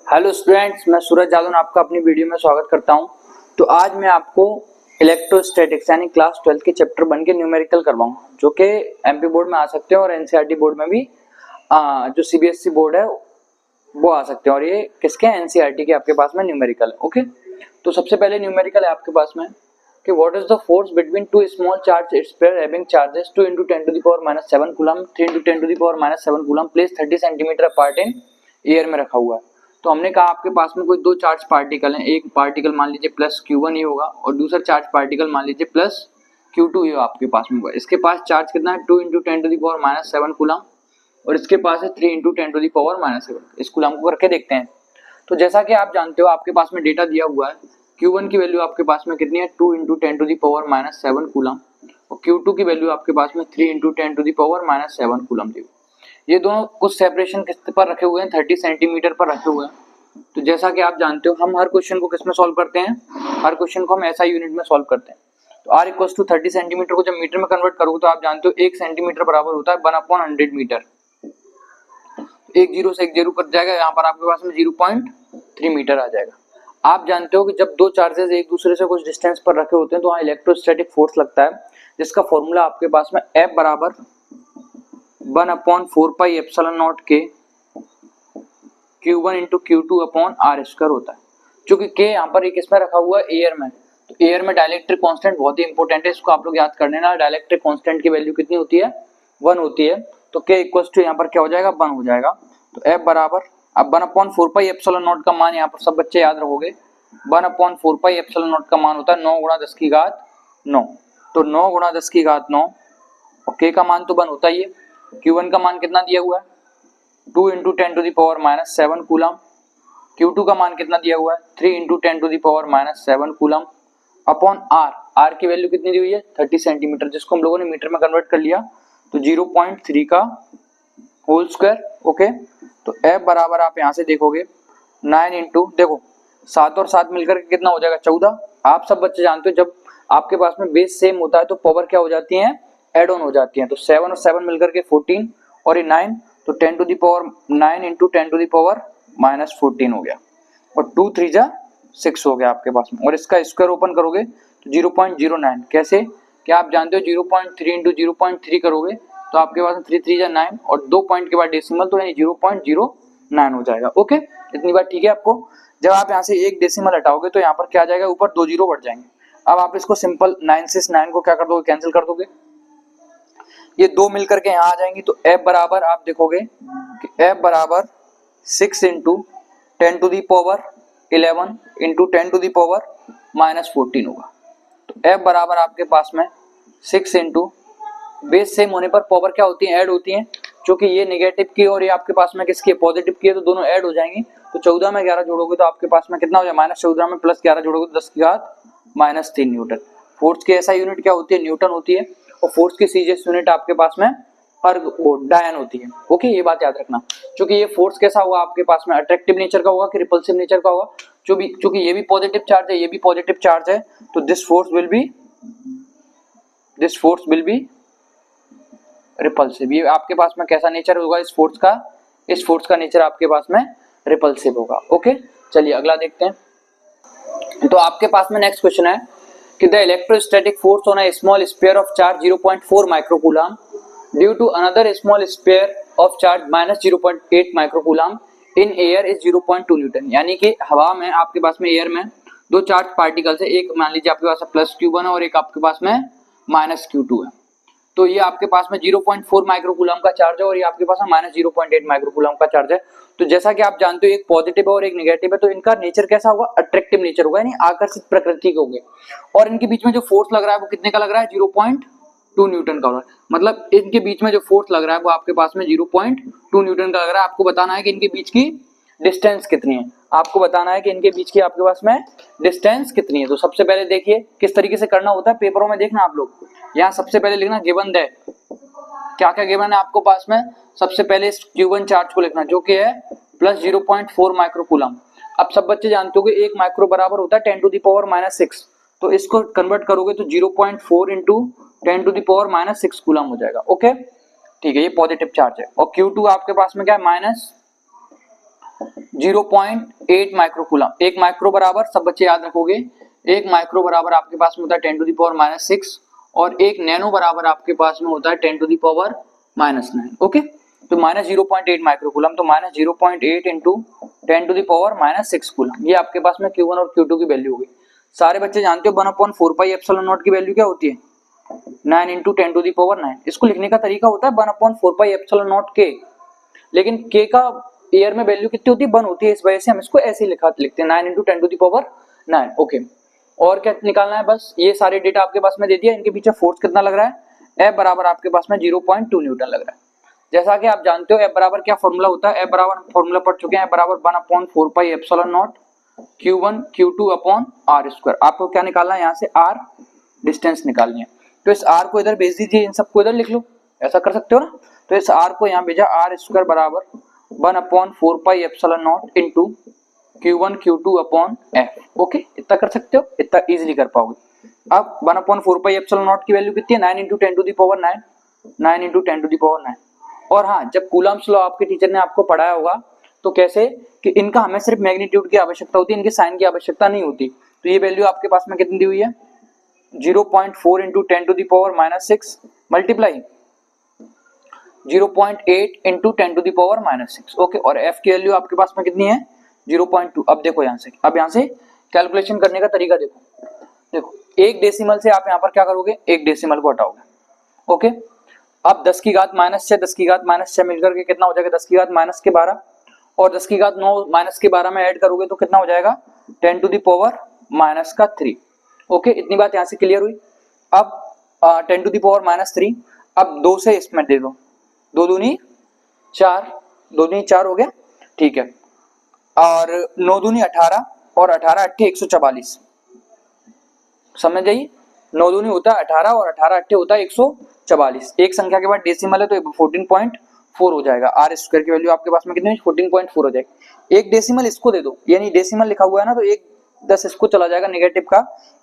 Hello students, मैं सूरज यादव आपका अपनी वीडियो में स्वागत करता हूं। तो आज मैं आपको इलेक्ट्रोस्टैटिक्स यानी क्लास 12 के चैप्टर 1 के न्यूमेरिकल करवाऊंगा, जो कि एमपी बोर्ड में आ सकते हैं और एनसीईआरटी बोर्ड में भी जो सीबीएसई बोर्ड है वो आ सकते हैं। और ये किसके एनसीईआरटी के आपके पास में न्यूमेरिकल है। ओके, तो सबसे पहले न्यूमेरिकल है आपके पास में कि what is the force between two small charge sphere having charges 2 × 10⁻⁻7 coulomb 3 × 10⁻⁻7 coulomb place 30 centimetre apart in air में रखा हुआ है। तो हमने कहा आपके पास में कोई दो चार्ज पार्टिकल हैं, एक पार्टिकल मान लीजिए प्लस Q1 ही होगा और दूसरा चार्ज पार्टिकल मान लीजिए प्लस Q2 ही आपके पास में होगा। इसके पास चार्ज कितना है 2 × 10⁻⁻7 कूलम और इसके पास है 3 × 10⁻⁻7। इस कूलम को करके देखते हैं। तो जैसा कि आप जानते हो आपके पास में डेटा दिया हुआ है, Q1 की वैल्यू आपके पास में कितनी है 2 × 10⁻⁻7 कूलम और Q2 की वैल्यू आपके पास में 3 × 10⁻⁻7 कूलम दी। ये दोनों कुछ सेपरेशन किस पर रखे हुए हैं 30 सेंटीमीटर पर रखे हुए हैं। तो जैसा कि आप जानते हो हम हर क्वेश्चन को किस में सॉल्व करते हैं, हर क्वेश्चन को हम ऐसा यूनिट में सॉल्व करते हैं। तो r = 30 सेंटीमीटर को जब मीटर में कन्वर्ट करोगे तो आप जानते हो 1 सेंटीमीटर बराबर होता है 1/100 मीटर। एक जीरो से एक जीरो कट जाएगा, यहाँ पर आपके पास में 0.3 मीटर आ जाएगा। आप जानते हो कि जब दो चार्जेस एक दूसरे से कुछ डिस्टेंस पर रखे होते हैं तो वहाँ इलेक्ट्रोस्टैटिक फोर्स लगता है, जिसका फॉर्मूला आपके पास में F बराबर 1/4πε0 के Q1 × Q2/r² होता है। क्योंकि K यहाँ पर एक इसमें रखा हुआ है एयर में, तो एयर में डाइलेक्ट्रिक कांस्टेंट बहुत ही इंपॉर्टेंट है, इसको आप लोग याद कर लेना। डाइलेक्ट्रिक कांस्टेंट की वैल्यू कितनी होती है 1 होती है, तो K = यहाँ पर क्या हो जाएगा 1 हो जाएगा। तो F बराबर अब 1/4πε0 का मान यहाँ पर सब बच्चे याद रखोगे। 1/4πε0 का मान होता है 9 × 10⁹ तो 9 × 10⁹ और K का मान तो 1 होता ही है। Q1 का मान कितना दिया हुआ है 2 × 10⁻⁻7 कूलम, Q2 का मान कितना दिया हुआ है 3 × 10⁻⁻7 कूलम अपॉन R की वैल्यू कितनी दी हुई है 30 सेंटीमीटर, जिसको हम लोगों ने मीटर में कन्वर्ट कर लिया तो 0.3 का होल स्क्वायर। ओके, तो F बराबर आप यहाँ से देखोगे 9 × देखो 7 और 7 मिलकर कितना हो जाएगा 14। आप सब बच्चे जानते हो जब आपके पास में बेस सेम होता है तो पावर क्या हो जाती है एड ऑन हो जाती है। तो 7 और 7 मिलकर के 14 और ये 9 तो 10⁻9 × 10⁻⁻14 हो गया और 2 3 जा 6 हो गया आपके पास में। और इसका स्क्वायर ओपन करोगे तो 0.09 कैसे क्या आप जानते हो 0.3 × 0.3 करोगे तो आपके पास में 3 3 जा 9 और 2 पॉइंट के बाद डेसिमल तो यानी 0.09 हो जाएगा। ओके, इतनी बात ठीक है आपको। जब आप यहाँ से एक डेसिमल हटाओगे तो यहाँ पर क्या आ जाएगा ऊपर 2 जीरो बढ़ जाएंगे। अब आप इसको सिंपल 9 से 9 को क्या कर दोगे कैंसिल कर दोगे, ये दो मिलकर के यहाँ आ जाएंगी। तो F बराबर आप देखोगे कि F बराबर 6 × 10⁻11 × 10⁻−14 होगा। तो F बराबर आपके पास में 6 × बेस सेम होने पर पावर क्या होती है ऐड होती है, क्योंकि ये नेगेटिव की और ये आपके पास में किसकी पॉजिटिव की है तो दोनों ऐड हो जाएंगी। तो 14 में 11 जोड़ोगे तो आपके पास में कितना हो जाएगा -14 में +11 जोड़ोगे तो 10⁻³ न्यूटन। फोर्स की ऐसा यूनिट क्या होती है न्यूटन होती है और फोर्स की सीजीएस यूनिट आपके पास में डायन होती है। ओके, ये बात याद रखना। क्योंकि ये फोर्स कैसा होगा आपके पास में अट्रैक्टिव नेचर का होगा कि रिपल्सिव नेचर का होगा। क्योंकि ये भी पॉजिटिव चार्ज है ये भी पॉजिटिव चार्ज है, तो this force will be repulsive. ये आपके पास में कैसा नेचर होगा इस फोर्स का नेचर आपके पास में रिपल्सिव होगा। ओके, चलिए अगला देखते हैं। तो आपके पास में नेक्स्ट क्वेश्चन है कि the electrostatic force on a small sphere of charge 0.4 microcoulomb due to another small sphere of charge -0.8 microcoulomb in air is 0.2 Newton. यानी कि हवा में आपके पास में एयर में दो चार्ज पार्टिकल्स है, एक मान लीजिए आपके पास +Q1 है और एक आपके पास में -Q2 है। तो ये आपके पास में 0.4 माइक्रोकूलम का चार्ज है और ये आपके पास में -0.8 माइक्रोकूलम का चार्ज है। तो जैसा कि आप जानते हो एक पॉजिटिव है और एक नेगेटिव है, तो इनका नेचर कैसा होगा अट्रैक्टिव नेचर होगा यानी आकर्षित प्रकृति के होंगे। और इनके बीच में जो फोर्स लग रहा है वो कितने का लग रहा है 0.2 न्यूटन का हो रहा है। मतलब इनके बीच में जो फोर्स लग रहा है वो आपके पास में 0.2 न्यूटन का लग रहा है। आपको बताना है कि इनके बीच की डिस्टेंस कितनी है, आपको बताना है कि इनके बीच की आपके पास में डिस्टेंस कितनी है। तो सबसे पहले देखिए किस तरीके से करना होता है, पेपरों में देखना आप लोग। यहाँ सबसे पहले लिखना गिवन दैट, क्या क्या गिवन है आपको पास में। सबसे पहले इस Q1 चार्ज को लिखना जो कि है +0.4 माइक्रोकूलम। अब सब बच्चे जानते हो कि 1 माइक्रो बराबर होता है 10⁻⁻6, तो इसको कन्वर्ट करोगे तो 0.4 × 10⁻⁻6 कूलम हो जाएगा। ओके, ठीक है, ये पॉजिटिव चार्ज है। और Q2 आपके पास में क्या है 0.8 माइक्रोकूलम। 1 माइक्रो बराबर, सब बच्चे याद रखोगे, 1 माइक्रो बराबर आपके पास में होता है 10 टू द पावर -6 और 1 नैनो बराबर आपके पास में होता है 10 टू द पावर -9। ओके, तो -0.8 माइक्रोकूलम, तो -0.8 into 10 to the power -6 coulomb, ये आपके पास में Q1 और Q2 की वैल्यू होगी। सारे बच्चे जानते हो 1/4 पाई एप्सिलॉन नॉट की वैल्यू क्या होती है, 9 इंटू 10 टू द पावर 9। इसको लिखने का तरीका होता है 1/4 पाई एप्सिलॉन नॉट के, लेकिन के का एयर में वैल्यू कितनी होती है, 1 होती है, इस वजह से हम इसको ऐसे ही लिखते हैं 9 into 10 to the power 9। Okay, और क्या निकालना है, बस ये सारे डेटा आपके पास में दे दिया। इनके पीछे फोर्स कितना लग रहा है, F बराबर आपके पास में 0.2 न्यूटन लग रहा है। जैसा कि आप जानते हो F बराबर क्या फॉर्मूला होता है, F बराबर फॉर्मूला पढ़ चुके हैं, F बराबर 1/4 pi epsilon not Q1 Q2 upon R square. आपको क्या निकालना है, यहाँ से R डिस्टेंस निकालनी है, तो इस R को इधर भेज दीजिए, इन सबको इधर लिख लो, ऐसा कर सकते हो ना। तो इस R को यहाँ भेजा, R स्क्वायर बराबर 1/4 pi epsilon not into Q1 Q2 upon F। Okay, इतना कर सकते हो, इतना इजीली कर पाओगे। अब 1/4 पाई एप्सिलॉन नॉट की वैल्यू कितनी है, 9 into 10 to the power 9, 9 into 10 to the power 9। और हाँ, जब कूलम्ब्स लॉ आपके टीचर ने आपको पढ़ाया होगा तो कैसे कि इनका हमें सिर्फ मैग्नीट्यूड की आवश्यकता होती है, इनके साइन की आवश्यकता नहीं होती। तो ये वैल्यू आपके पास में कितनी दी हुई है, 0.4 into 10 to the power -6 multiply 0.8 into 10 to the power -6। Okay, और F की वैल्यू आपके पास में कितनी है, 0.2। अब देखो यहाँ से, अब यहाँ से कैलकुलेशन करने का तरीका देखो, देखो एक डेसिमल से आप यहाँ पर क्या करोगे, एक डेसिमल को हटाओगे। ओके, अब 10 की घात -6, 10 की घात -6 मिलकर के कितना हो जाएगा, 10 की घात -12, और 10 की घात 9 -12 में ऐड करोगे तो कितना हो जाएगा, 10 टू द पावर -3। ओके, इतनी बात यहाँ से क्लियर हुई। अब 10 टू द पावर -3, अब 2 से इसमें दे दो, 2 दूनी 4, 2 दूनी 4 हो गया, ठीक है, और 9 दूनी 18 और 18 अट्ठे 144, समझ जाइए, 9 दूनी होता है 18 और 18 अट्ठे होता है 144। एक संख्या के बाद डेसिमल है तो 14.4 हो जाएगा। R स्क्वायर की वैल्यू आपके पास में कितनी है, 14.4 हो जाएगी। एक डेसिमल इसको दे दो, यानी डेसिमल लिखा हुआ है ना, तो एक 10 इसको चला जाएगा नेगेटिव का,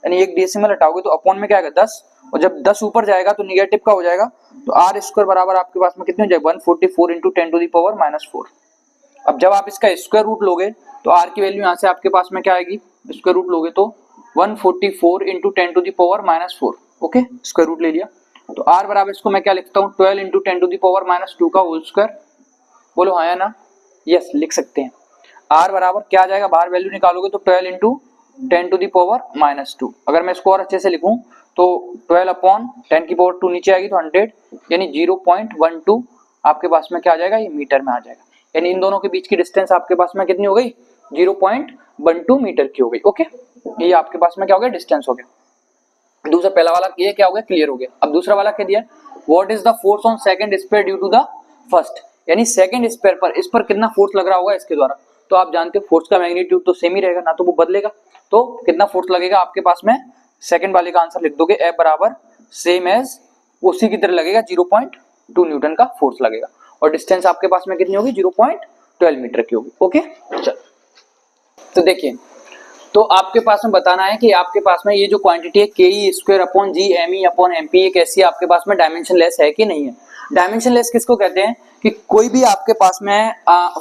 यानी एक डेसिमल हटाओगे तो अपॉन में क्या आएगा 10, और जब 10 ऊपर जाएगा तो नेगेटिव का हो जाएगा, तो R स्क्वायर बराबर आपके पास में कितने हो जाएगा, 144 इंटू 10 टू द पावर -4। अब जब आप इसका स्क्वायर रूट लोगे तो R की वैल्यू यहाँ से आपके पास में क्या आएगी, स्क्वायर रूट लोगे तो 144 into 10 to the power -4। Okay, square root ले लिया, तो R बराबर इसको मैं क्या लिखता हूँ, 12 इंटू 10 टू द पावर -2 का होल स्क्वायर। बोलो हाँ या ना, यस लिख सकते हैं। R बराबर क्या आ जाएगा, बाहर वैल्यू निकालोगे तो 12 इंटू 10 टू द पावर -2। अगर मैं इसको और अच्छे से लिखूं तो 12 अपॉन 10 की पावर 2 नीचे आएगी तो 100, यानी 0.12 आपके पास में क्या आ जाएगा, ये मीटर में आ जाएगा। यानी इन दोनों के बीच की डिस्टेंस आपके पास में कितनी हो गई, 0.12 मीटर की हो गई। ओके, ये आपके पास में क्या हो गया, डिस्टेंस हो गया। दूसरा पहला वाला ये क्या हो गया, क्लियर हो गया। अब दूसरा वाला क्या दिया, what is the force on second sphere due to the first, यानी सेकंड स्पेयर पर इस पर कितना फोर्स लग रहा होगा इसके द्वारा। तो आप जानते हो फोर्स का मैग्नीट्यूड तो सेम ही रहेगा ना, तो वो बदलेगा, तो कितना फोर्स लगेगा आपके पास में, सेकंड वाले का आंसर लिख दोगे, F बराबर सेम एज उसी की तरह लगेगा, 0.2 न्यूटन का फोर्स लगेगा, और डिस्टेंस आपके पास में कितनी होगी, 0.12 मीटर की होगी। ओके, चलो तो देखिए, तो आपके पास में बताना है कि आपके पास में ये जो क्वांटिटी है के square upon G M E upon M P, ये कैसी है आपके पास में, डायमेंशन लेस है कि नहीं है। डायमेंशन लेस किसको कहते हैं, कि कोई भी आपके पास में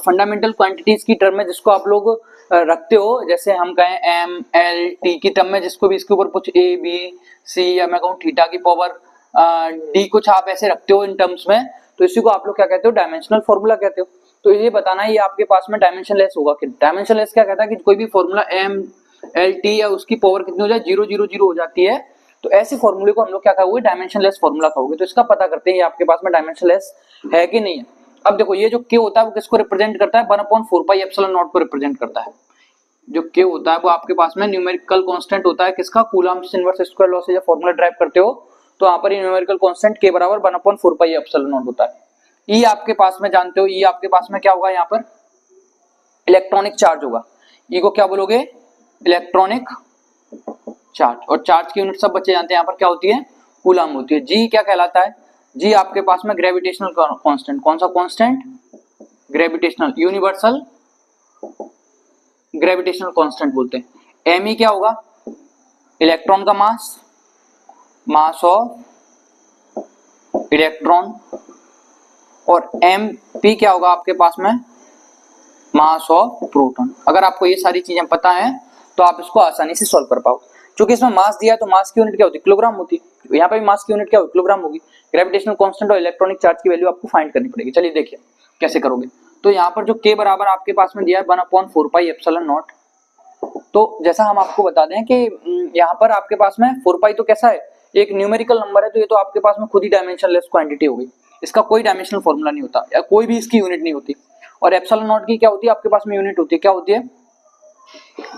फंडामेंटल क्वांटिटीज की टर्म में जिसको आप लोग रखते हो, जैसे हम कहें एम एल टी की टर्म में, जिसको भी इसके ऊपर कुछ ए बी सी या मैं कहूँ थीटा की पावर डी कुछ आप ऐसे रखते हो इन टर्म्स में, तो इसी को आप लोग क्या कहते हो, डायमेंशनल फॉर्मूला कहते हो। तो ये बताना है ये आपके पास में डायमेंशन लेस होगा कि डायमेंशन लेस क्या कहता है कि कोई भी फॉर्मूला एम एल टी या उसकी पावर कितनी हो जाए, 0 0 0 हो जाती है, तो ऐसे फॉर्मूले को हम लोग क्या कहोगे, डायमेंशन लेस फॉर्मूला कहोगे। तो इसका पता करते हैं ये आपके पास में डायमेंशन लेस है कि नहीं है। अब देखो ये जो के होता है वो किसको रिप्रेजेंट करता है, 1/4 पाई एप्सिलॉन नॉट को रिप्रेजेंट करता है। जो के होता है वो आपके पास में न्यूमेरिकल कांस्टेंट होता है किसका, कूलम्ब्स इनवर्स स्क्वायर लॉ से जब फॉर्मूला ड्राइव करते हो तो यहाँ पर ये न्यूमेरिकल कांस्टेंट के बराबर 1/4 पाई एप्सिलॉन नॉट होता है। ई आपके पास में जानते हो, ई आपके पास में क्या होगा, यहाँ पर इलेक्ट्रॉनिक चार्ज होगा। ई को क्या बोलोगे, इलेक्ट्रॉनिक चार्ज, और चार्ज की यूनिट सब बच्चे जानते हैं यहाँ पर क्या होती है, कूलम होती है। जी क्या कहलाता है, जी आपके पास में ग्रेविटेशनल कांस्टेंट, कौन सा constant, gravitational, universal gravitational constant बोलते हैं। एम ई क्या होगा, इलेक्ट्रॉन का मास, मास ऑफ इलेक्ट्रॉन, और एम पी क्या होगा आपके पास में, मास ऑफ प्रोटॉन। अगर आपको ये सारी चीजें पता है तो आप इसको आसानी से सॉल्व कर पाओ। क्योंकि इसमें मास दिया है तो मास की यूनिट क्या होती है, किलोग्राम होती है। यहाँ पे भी मास की यूनिट क्या होगी, किलोग्राम होगी। ग्रेविटेशनल कांस्टेंट और इलेक्ट्रॉनिक चार्ज की वैल्यू आपको फाइंड करनी पड़ेगी। चलिए देखिए कैसे करोगे। तो यहाँ पर जो k बराबर आपके पास में दिया है 1/4πε0। तो जैसा हम आपको बता दें कि यहाँ पर आपके पास में 4π तो कैसा है, एक न्यूमेरिकल नंबर है, तो ये तो आपके पास में खुद ही डायमेंशनलेस क्वांटिटी होगी। इसका कोई डायमेंशनल फॉर्मूला नहीं होता या कोई भी इसकी यूनिट नहीं होती। और एप्सिलॉन नॉट की क्या होती है आपके पास में यूनिट होती है, क्या होती है,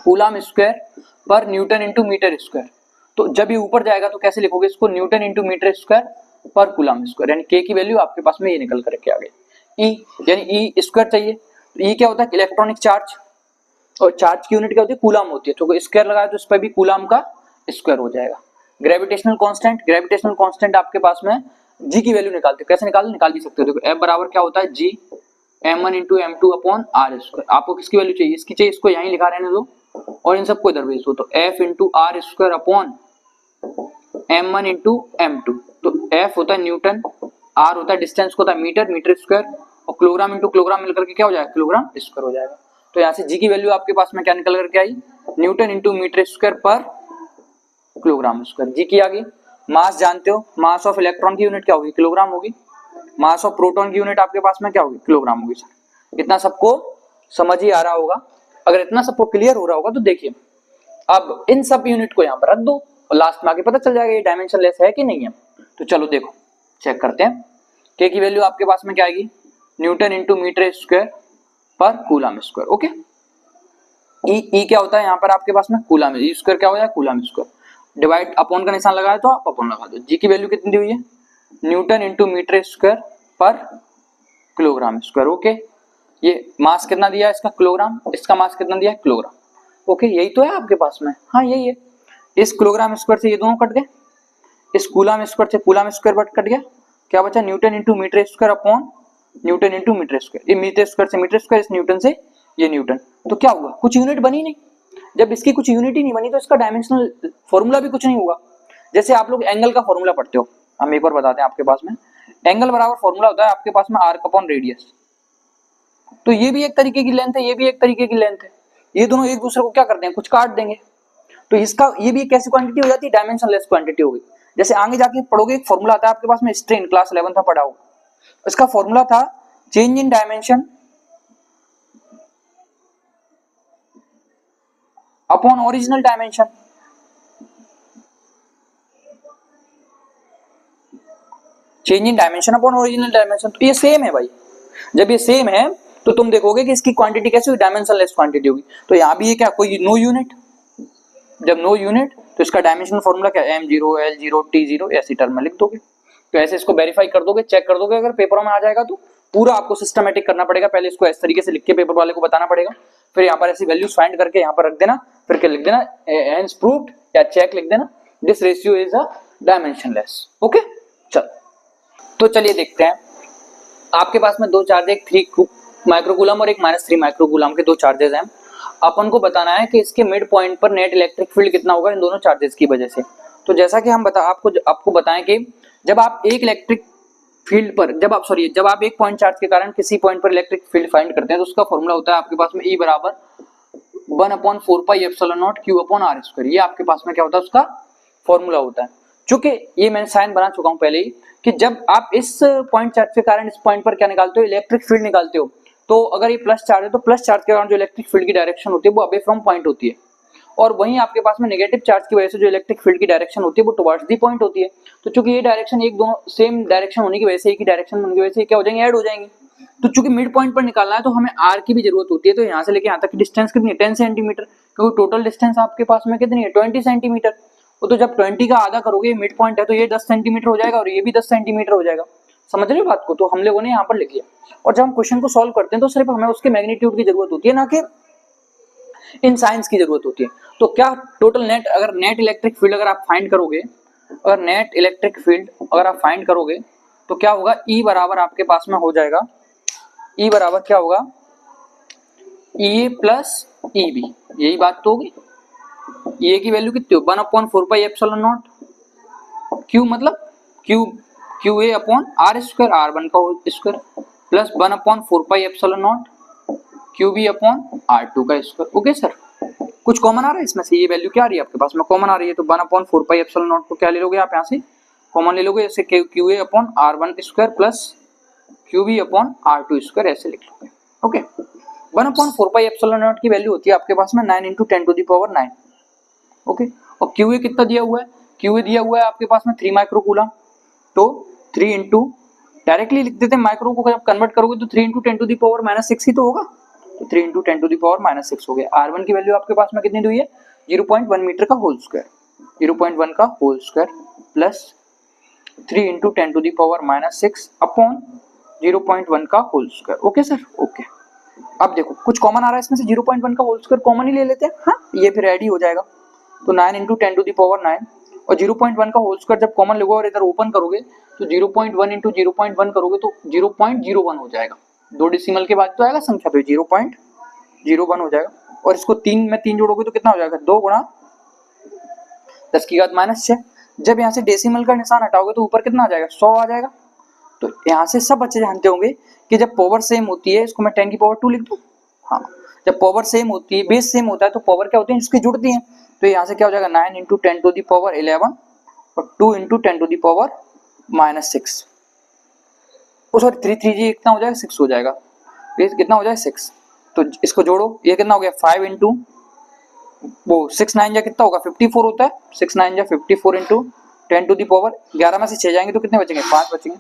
कूलम स्क्वायर पर न्यूटन इंटू मीटर स्क्वायर। तो जब ये ऊपर जाएगा तो कैसे लिखोगे इसको, न्यूटन इंटू मीटर स्क्वायर पर कूलम स्क्वायर, यानी के की वैल्यू आपके पास में ये निकल करके आ गई। ई यानी ई स्क्वायर चाहिए, तो ई क्या होता है, इलेक्ट्रॉनिक चार्ज, और चार्ज की यूनिट क्या होती है, कूलम होती है। तो स्क्वायर लगाया तो इस पर भी कूलम का स्क्वायर हो जाएगा। ग्रेविटेशनल कांस्टेंट, ग्रेविटेशनल कांस्टेंट आपके पास में जी की वैल्यू निकालते हो, कैसे निकाल भी सकते हो। देखो एफ बराबर क्या होता है, G m1 into m2 upon are square. आपको किसकी वैल्यू चाहिए, इसकी चाहिए, इसको यहीं लिखा रहने दो और इन सबको इधर भेज दो। तो f into R square upon m1 into m2। तो f होता है न्यूटन, r होता है डिस्टेंस को होता है मीटर, मीटर स्क्वायर, और किलोग्राम इंटू किलोग्राम मिलकर के क्या हो जाएगा, किलोग्राम स्क्वायर हो जाएगा। तो यहाँ से जी की वैल्यू आपके पास में क्या निकल करके आई, न्यूटन इंटू मीटर स्क्वायर पर किलोग्राम स्क्वायर। जी की आ गई। मास जानते हो, मास ऑफ इलेक्ट्रॉन की यूनिट क्या होगी, किलोग्राम होगी। मास ऑफ प्रोटॉन की यूनिट आपके पास में क्या होगी, किलोग्राम होगी। सर इतना सबको समझ ही आ रहा होगा। अगर इतना सबको क्लियर हो रहा होगा तो देखिए अब इन सब यूनिट को यहाँ पर रख दो और लास्ट में आके पता चल जाएगा ये डायमेंशनलेस है कि नहीं है। तो चलो देखो चेक करते हैं। के की वैल्यू आपके पास में क्या आएगी, न्यूटन इंटू मीटर स्क्वायर पर कूलम स्क्वायर। ओके, ई क्या होता है यहाँ पर आपके पास में, कूलम, ई स्क्वायर क्या हो जाएगा, कूलम स्क्वायर। डिवाइड अपॉन का निशान लगाया तो आप अपॉन लगा दो। जी की वैल्यू कितनी दी हुई है, न्यूटन इंटू मीटर स्क्वायर पर किलोग्राम स्क्वायर। ओके, ये मास कितना दिया है इसका, किलोग्राम, इसका मास कितना दिया है, किलोग्राम। ओके, यही तो है आपके पास में, हाँ यही है। इस किलोग्राम स्क्वायर से ये दोनों कट गए, इस कूलम स्क्वायर से कूलम स्क्वायर कट गया, क्या बचा, newton into metre square upon newton into metre square. ये मीटर स्क्वायर से मीटर स्क्वायर, इस न्यूटन से ये न्यूटन। तो क्या हुआ, कुछ यूनिट बनी नहीं। जब इसकी कुछ यूनिट ही नहीं बनी तो इसका डायमेंशनल फॉर्मूला भी कुछ नहीं होगा। जैसे आप लोग एंगल का फॉर्मूला पढ़ते हो, हम एक बार बताते हैं आपके पास में। एंगल बराबर फॉर्मूला होता है आपके पास में आर्क अपॉन रेडियस। तो ये भी एक तरीके की लेंथ है, ये भी एक तरीके की लेंथ है, ये दोनों एक दूसरे को क्या करते हैं, कुछ काट देंगे। तो इसका ये भी एक कैसी क्वांटिटी हो जाती है, डायमेंशनलेस क्वांटिटी होगी। जैसे आगे जाके पढ़ोगे एक फॉर्मूला आता है आपके पास में, स्ट्रेन, क्लास 11 था पढ़ा होगा। इसका फॉर्मूला था change in dimension upon original dimension. Change in dimension upon original dimension, तो ये सेम है भाई। जब ये सेम है तो तुम देखोगे कि इसकी क्वांटिटी कैसी होगी, डायमेंशनलेस क्वांटिटी होगी। तो यहाँ भी ये क्या, कोई नो यूनिट, जब नो यूनिट तो इसका डायमेंशन फॉर्मूला क्या है, m0 l0 t0 ऐसी टर्म में लिख दोगे। तो ऐसे इसको वेरीफाई कर दोगे, चेक कर दोगे। अगर पेपर में आ जाएगा तो पूरा आपको सिस्टमेटिक करना पड़ेगा। पहले इसको इस तरीके से लिख के पेपर वाले को बताना पड़ेगा, फिर यहाँ पर ऐसी वैल्यूज फाइंड करके यहाँ पर रख देना, फिर क्या लिख देना, हेंस प्रूव्ड या चेक लिख देना, this ratio is a dimensionless. Okay, चल तो चलिए देखते हैं। आपके पास में दो चार्ज, एक 3 माइक्रोकूलम और एक -3 माइक्रोकूलम के दो चार्जेस हैं। अपन को बताना है कि इसके मिड पॉइंट पर नेट इलेक्ट्रिक फील्ड कितना होगा इन दोनों चार्जेस की वजह से। तो जैसा कि हम आपको बताएं कि जब आप एक इलेक्ट्रिक फील्ड पर जब आप एक पॉइंट चार्ज के कारण किसी पॉइंट पर इलेक्ट्रिक फील्ड फाइंड करते हैं तो उसका फॉर्मूला होता है आपके पास में E बराबर 1/4πε0 Q/r²। ये आपके पास में क्या होता है, उसका फॉर्मूला होता है। चूंकि ये मैंने साइन बना चुका हूं पहले ही कि जब आप इस पॉइंट चार्ज के कारण इस पॉइंट पर क्या निकालते हो, इलेक्ट्रिक फील्ड निकालते हो। तो अगर ये प्लस चार्ज है तो प्लस चार्ज के कारण जो इलेक्ट्रिक फील्ड की डायरेक्शन होती है वो अवे फ्रॉम पॉइंट होती है, और वहीं आपके पास में नेगेटिव चार्ज की वजह से जो इलेक्ट्रिक फील्ड की डायरेक्शन होती है वो टुवर्ड्स दी पॉइंट होती है। तो चूंकि ये डायरेक्शन एक दोनों सेम डायरेक्शन होने की वजह से, एक ही डायरेक्शन होने की वजह से क्या हो जाएंगे, ऐड हो जाएंगे। तो चूंकि मिड पॉइंट पर निकालना है तो हमें आर की भी जरूरत होती है। तो यहाँ से लेके यहाँ तक की डिस्टेंस कितनी है, 10 सेंटीमीटर, क्योंकि टोटल डिस्टेंस आपके पास में कितनी है, 20 सेंटीमीटर। तो जब 20 का आधा करोगे, मिड पॉइंट है तो ये 10 सेंटीमीटर हो जाएगा और ये भी 10 सेंटीमीटर हो जाएगा। समझ रहे हो बात को। तो हम लोगों ने यहाँ पर लिख लिया, और जब हम क्वेश्चन को सॉल्व करते हैं तो सिर्फ हमें उसके मैग्नीट्यूड की जरूरत होती है, ना कि इन साइंस की जरूरत होती है। तो क्या टोटल नेट, अगर नेट इलेक्ट्रिक फील्ड अगर आप फाइंड करोगे, अगर नेट इलेक्ट्रिक फील्ड अगर आप फाइंड करोगे तो क्या होगा, E बराबर आपके पास में हो जाएगा, E बराबर क्या होगा, E प्लस EB। यही बात तो होगी। E की वैल्यू कितनी हो, 1/4πε0 Q, मतलब QA अपॉन R², R1 का square, plus 1/4πε0 QB upon R2 का स्क्वायर। ओके सर, कुछ कॉमन आ रहा है इसमें से, ये वैल्यू क्या आ रही है आपके पास में, कॉमन आ रही है, तो 1 अपॉन 4 पाई एप्सिलॉन नॉट को क्या ले लोगे आप यहाँ से कॉमन ले लोगे, जैसे QA upon R1 square plus QB upon R2 square ऐसे लिख लोगे। Okay, 1 upon 4 pi epsilon naught की वैल्यू होती है आपके पास में 9 into 10 to the power 9। Okay, और QA कितना दिया हुआ है, QA दिया हुआ है आपके पास में 3 माइक्रो कूलम, तो 3 इंटू डायरेक्टली लिख देते हैं, माइक्रो को जब कन्वर्ट करोगे तो 3 इंटू 10 टू द पावर -6 ही तो होगा, तो 3 इंटू 10 टू द पावर -6 हो गया। R1 की वैल्यू आपके पास में कितनी दी हुई है 0.1 मीटर का होल स्क्वायर, 0.1 का whole square plus 3 into 10 to the power -6 upon 0.1 का whole square. Okay sir, okay. अब देखो कुछ कॉमन आ रहा है इसमें से, 0.1 का होल स्क्वायर कॉमन ही ले लेते हैं, हाँ ये फिर ऐड ही हो जाएगा, तो 9 इंटू 10 टू द पावर 9 और 0.1 का होल स्क्वायर जब कॉमन लोगे और इधर ओपन करोगे तो 0.1 इंटू 0.1 करोगे तो 0.01 हो जाएगा, 2 डेसिमल के बाद तो आएगा संख्या, तो 0.01 हो जाएगा। और इसको 3 में 3 जोड़ोगे तो कितना हो जाएगा, 2 गुणा 10 की घात -6। जब यहाँ से डेसिमल का निशान हटाओगे तो ऊपर कितना आ जाएगा, 100 आ जाएगा। तो यहाँ से सब बच्चे जानते होंगे कि जब पावर सेम होती है, इसको मैं 10 की पावर 2 लिख दूं, हाँ जब पावर सेम होती है, बेस सेम होता है तो पावर क्या होती है इसकी जुड़ती है, तो यहाँ से क्या हो जाएगा 9 इंटू 10 टू दी पावर 11 और 2 into 10 to the power -6, sorry 3 जी कितना हो जाएगा 6 हो जाएगा, ये कितना हो जाएगा 6, तो इसको जोड़ो, ये कितना हो गया 5 इंटू वो 6 9 जा कितना होगा 54 होता है, 6 9 जा 54 इंटू 10 टू दी पावर 11 में से 6 जाएंगे तो कितने बचेंगे 5 बचेंगे।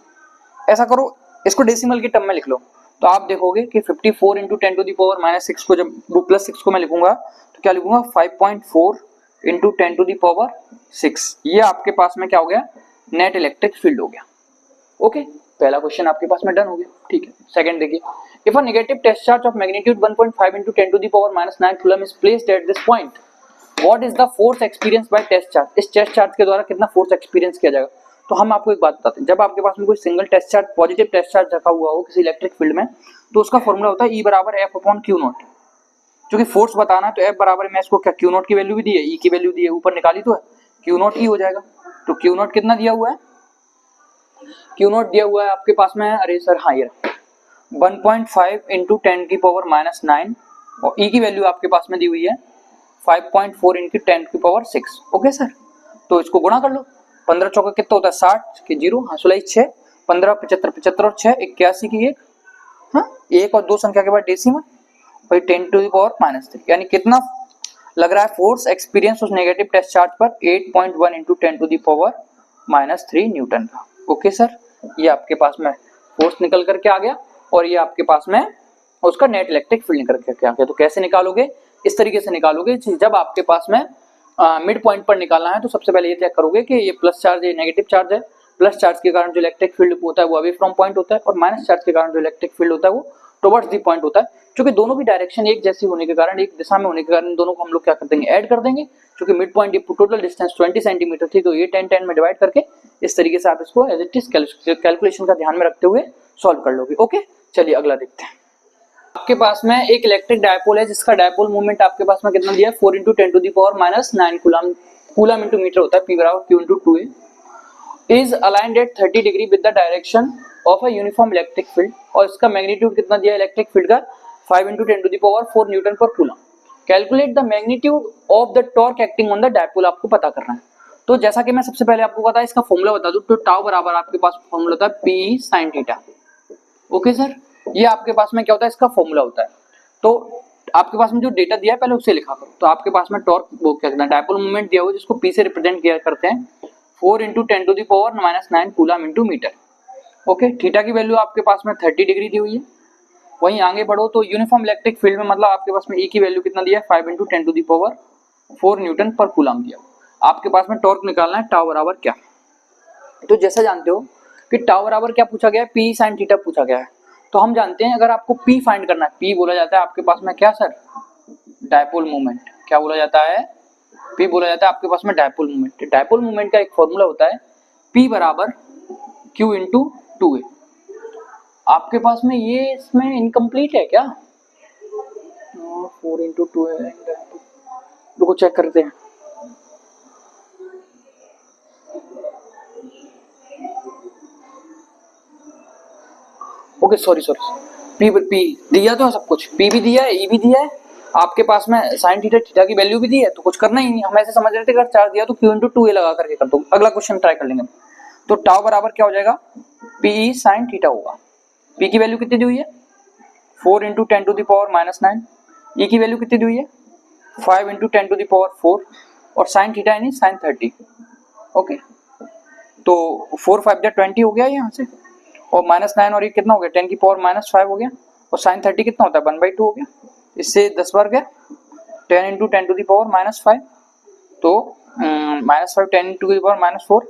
ऐसा करो इसको डेसिमल की टर्म में लिख लो, तो आप देखोगे कि 54 इंटू 10 टू दी पावर -6 को जब वो +6 को मैं लिखूंगा तो क्या लिखूंगा 5.4 इंटू 10 टू दी पावर 6, ये आपके पास में क्या हो गया नेट इलेक्ट्रिक फील्ड हो गया। ओके, पहला क्वेश्चन आपके पास में डन हो गया। ठीक है, सेकंड देखिए, if a negative test charge of magnitude 1.5 into 10 to the power -9 coulomb is placed at this point, what is the force experience by test charge, इस टेस्ट चार्ज के द्वारा कितना फोर्स एक्सपीरियंस किया जाएगा। तो हम आपको एक बात बताते हैं, जब आपके पास में कोई single test charge positive test charge रखा हुआ हो किसी इलेक्ट्रिक फील्ड में, तो उसका फॉर्मूला होता है E बराबर F अपॉन Q नॉट, क्योंकि फोर्स बताना है तो F बराबर में इसको क्या Q नॉट की वैल्यू भी दी है, E की वैल्यू दी है, ऊपर निकाली तो है, Q नॉट E हो जाएगा। तो Q नॉट कितना दिया हुआ है, Q नॉट दिया हुआ है आपके पास में, अरे सर हाँ ये 1.5 इंटू 10 की पावर -9 और E की वैल्यू आपके पास में दी हुई है 5.4 इंटू 10 की पावर 6। ओके सर, तो इसको गुणा कर लो, 15 चौका कितना होता है 60 के 0, हाँ 6 15 75 75 और 6 81 की 1, हाँ 1 और 2 संख्या के बाद डेसिमल, भाई 10 टू द पावर -3, यानी कितना लग रहा है फोर्स एक्सपीरियंस उस नेगेटिव टेस्ट चार्ज पर 8.1 into 10 to the power -3 newton का। ओके सर, ये आपके पास में फोर्स निकल करके आ गया और ये आपके पास में उसका नेट इलेक्ट्रिक फील्ड निकल करके आ गया। तो कैसे निकालोगे, इस तरीके से निकालोगे, जब आपके पास में मिड पॉइंट पर निकालना है तो सबसे पहले ये चेक करोगे कि ये प्लस चार्ज ये नेगेटिव चार्ज है, प्लस चार्ज के कारण जो इलेक्ट्रिक फील्ड होता है वो अवे फ्रॉम पॉइंट होता है और माइनस चार्ज के कारण जो इलेक्ट्रिक फील्ड होता है वो टुवर्ड्स द पॉइंट होता है। क्योंकि दोनों भी डायरेक्शन एक जैसी होने के कारण, एक दिशा में होने के कारण दोनों को हम लोग क्या कर देंगे ऐड कर देंगे, क्योंकि मिड पॉइंट की टोटल डिस्टेंस 20 सेंटीमीटर थी, तो ये 10 10 में डिवाइड करके इस तरीके से आप इसको एज इट इज कैलकुलेशन का ध्यान में रखते हुए सॉल्व कर लोगे। ओके, चलिए अगला देखते हैं। आपके पास में एक इलेक्ट्रिक डायपोल है जिसका डायपोल मूवमेंट आपके पास में कितना दिया है 4 into 10 to the power -9 coulomb, coulomb into metre होता है, P बराबर Q into 2A, is aligned at 30 degree with the direction of a uniform electric field, और इसका मैग्नीट्यूड कितना दिया है इलेक्ट्रिक फील्ड का 5 into 10 to the power 4 newton पर coulomb. Calculate the magnitude of the torque acting on the dipole, आपको पता करना है। तो जैसा कि मैं सबसे पहले आपको बताया, इसका फॉर्मूला बता दूं, तो टाउ बराबर आपके पास फॉर्मूला होता है P sin theta. Okay sir, ये आपके पास में क्या होता है, इसका फॉर्मूला होता है। तो आपके पास में जो डेटा दिया है पहले उसे लिखा करो। तो आपके पास में टॉर्क वो क्या कहते हैं डायपोल मूवमेंट दिया हुआ जिसको P से रिप्रेजेंट किया करते हैं 4 into 10 to the power -9 coulomb into metre. Okay, theta की वैल्यू आपके पास में 30 डिग्री दी हुई है। वहीं आगे बढ़ो तो यूनिफॉर्म इलेक्ट्रिक फील्ड में मतलब आपके पास में E की वैल्यू कितना दिया है 5 into 10 to the power 4 newton पर कूलम दिया। आपके पास में टॉर्क निकालना है टाउ बराबर क्या। तो जैसा जानते हो कि टाउ बराबर क्या पूछा गया है, P sin थीटा पूछा गया है। तो हम जानते हैं अगर आपको P फाइंड करना है, P बोला जाता है आपके पास में क्या सर, डायपोल मोमेंट। क्या बोला जाता है, P बोला जाता है आपके पास में डायपोल मोमेंट। डायपोल मोमेंट का एक फॉर्मूला होता है P बराबर Q इंटू 2A। आपके पास में ये इसमें इनकम्प्लीट है क्या, 4 इंटू 2A, रुको चेक करते हैं। ओके सॉरी, पी दिया तो है सब कुछ, पी भी दिया है, ई भी दिया है, आपके पास में साइन थीटा थीटा की वैल्यू भी दी है, तो कुछ करना ही नहीं। हम ऐसे समझ रहे थे अगर चार्ज दिया तो क्यू इंटू 2a लगा करके कर दो। अगला क्वेश्चन ट्राई कर लेंगे। तो टाउ बराबर क्या हो जाएगा, पी साइन थीटा होगा। पी की वैल्यू कितनी दी हुई है 4 इंटू 10 टू द पावर -9, ई की वैल्यू कितनी दी हुई है 5 इंटू 10 टू द पावर 4, और साइन थीटा यानी साइन 30। ओके, तो 4 5 जा 20 हो गया यहाँ से, और -9 और ये कितना हो गया 10 की पावर -5 हो गया, और साइन 30 कितना होता है 1/2 हो गया। इससे 10 बार गया 10 इंटू 10 टू द पावर -5, तो -5 10 इंटू द पावर -4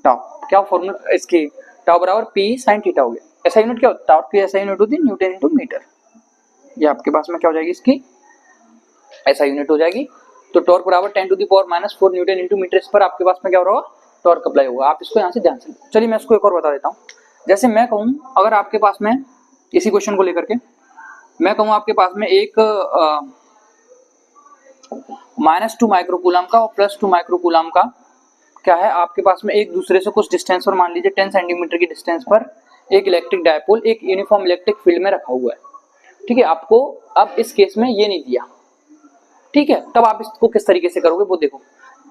टाउ। क्या फॉर्मूला इसकी, टाउ बराबर पी साइन थीटा हो गया। ऐसा यूनिट क्या होता है, टाउ की ऐसा यूनिट होती है न्यूटन इंटू मीटर। ये आपके पास में क्या हो जाएगी इसकी ऐसा यूनिट हो जाएगी। तो टॉर्क बराबर 10 to the power -4 newton into metre. इस पर आपके पास में क्या हो रहा होगा, टॉर्क अप्लाई होगा। आप इसको यहाँ से ध्यान से, चलिए मैं इसको एक और बता देता हूँ। जैसे मैं कहूँ अगर आपके पास में इसी क्वेश्चन को लेकर के मैं कहूँ आपके पास में एक -2 माइक्रोकूलम का और +2 माइक्रोकूलम का क्या है आपके पास में एक दूसरे से कुछ डिस्टेंस पर, मान लीजिए 10 सेंटीमीटर की डिस्टेंस पर एक इलेक्ट्रिक डायपोल एक यूनिफॉर्म इलेक्ट्रिक फील्ड में रखा हुआ है। ठीक है, आपको अब इस केस में ये नहीं दिया, ठीक है, तब आप इसको किस तरीके से करोगे वो देखो।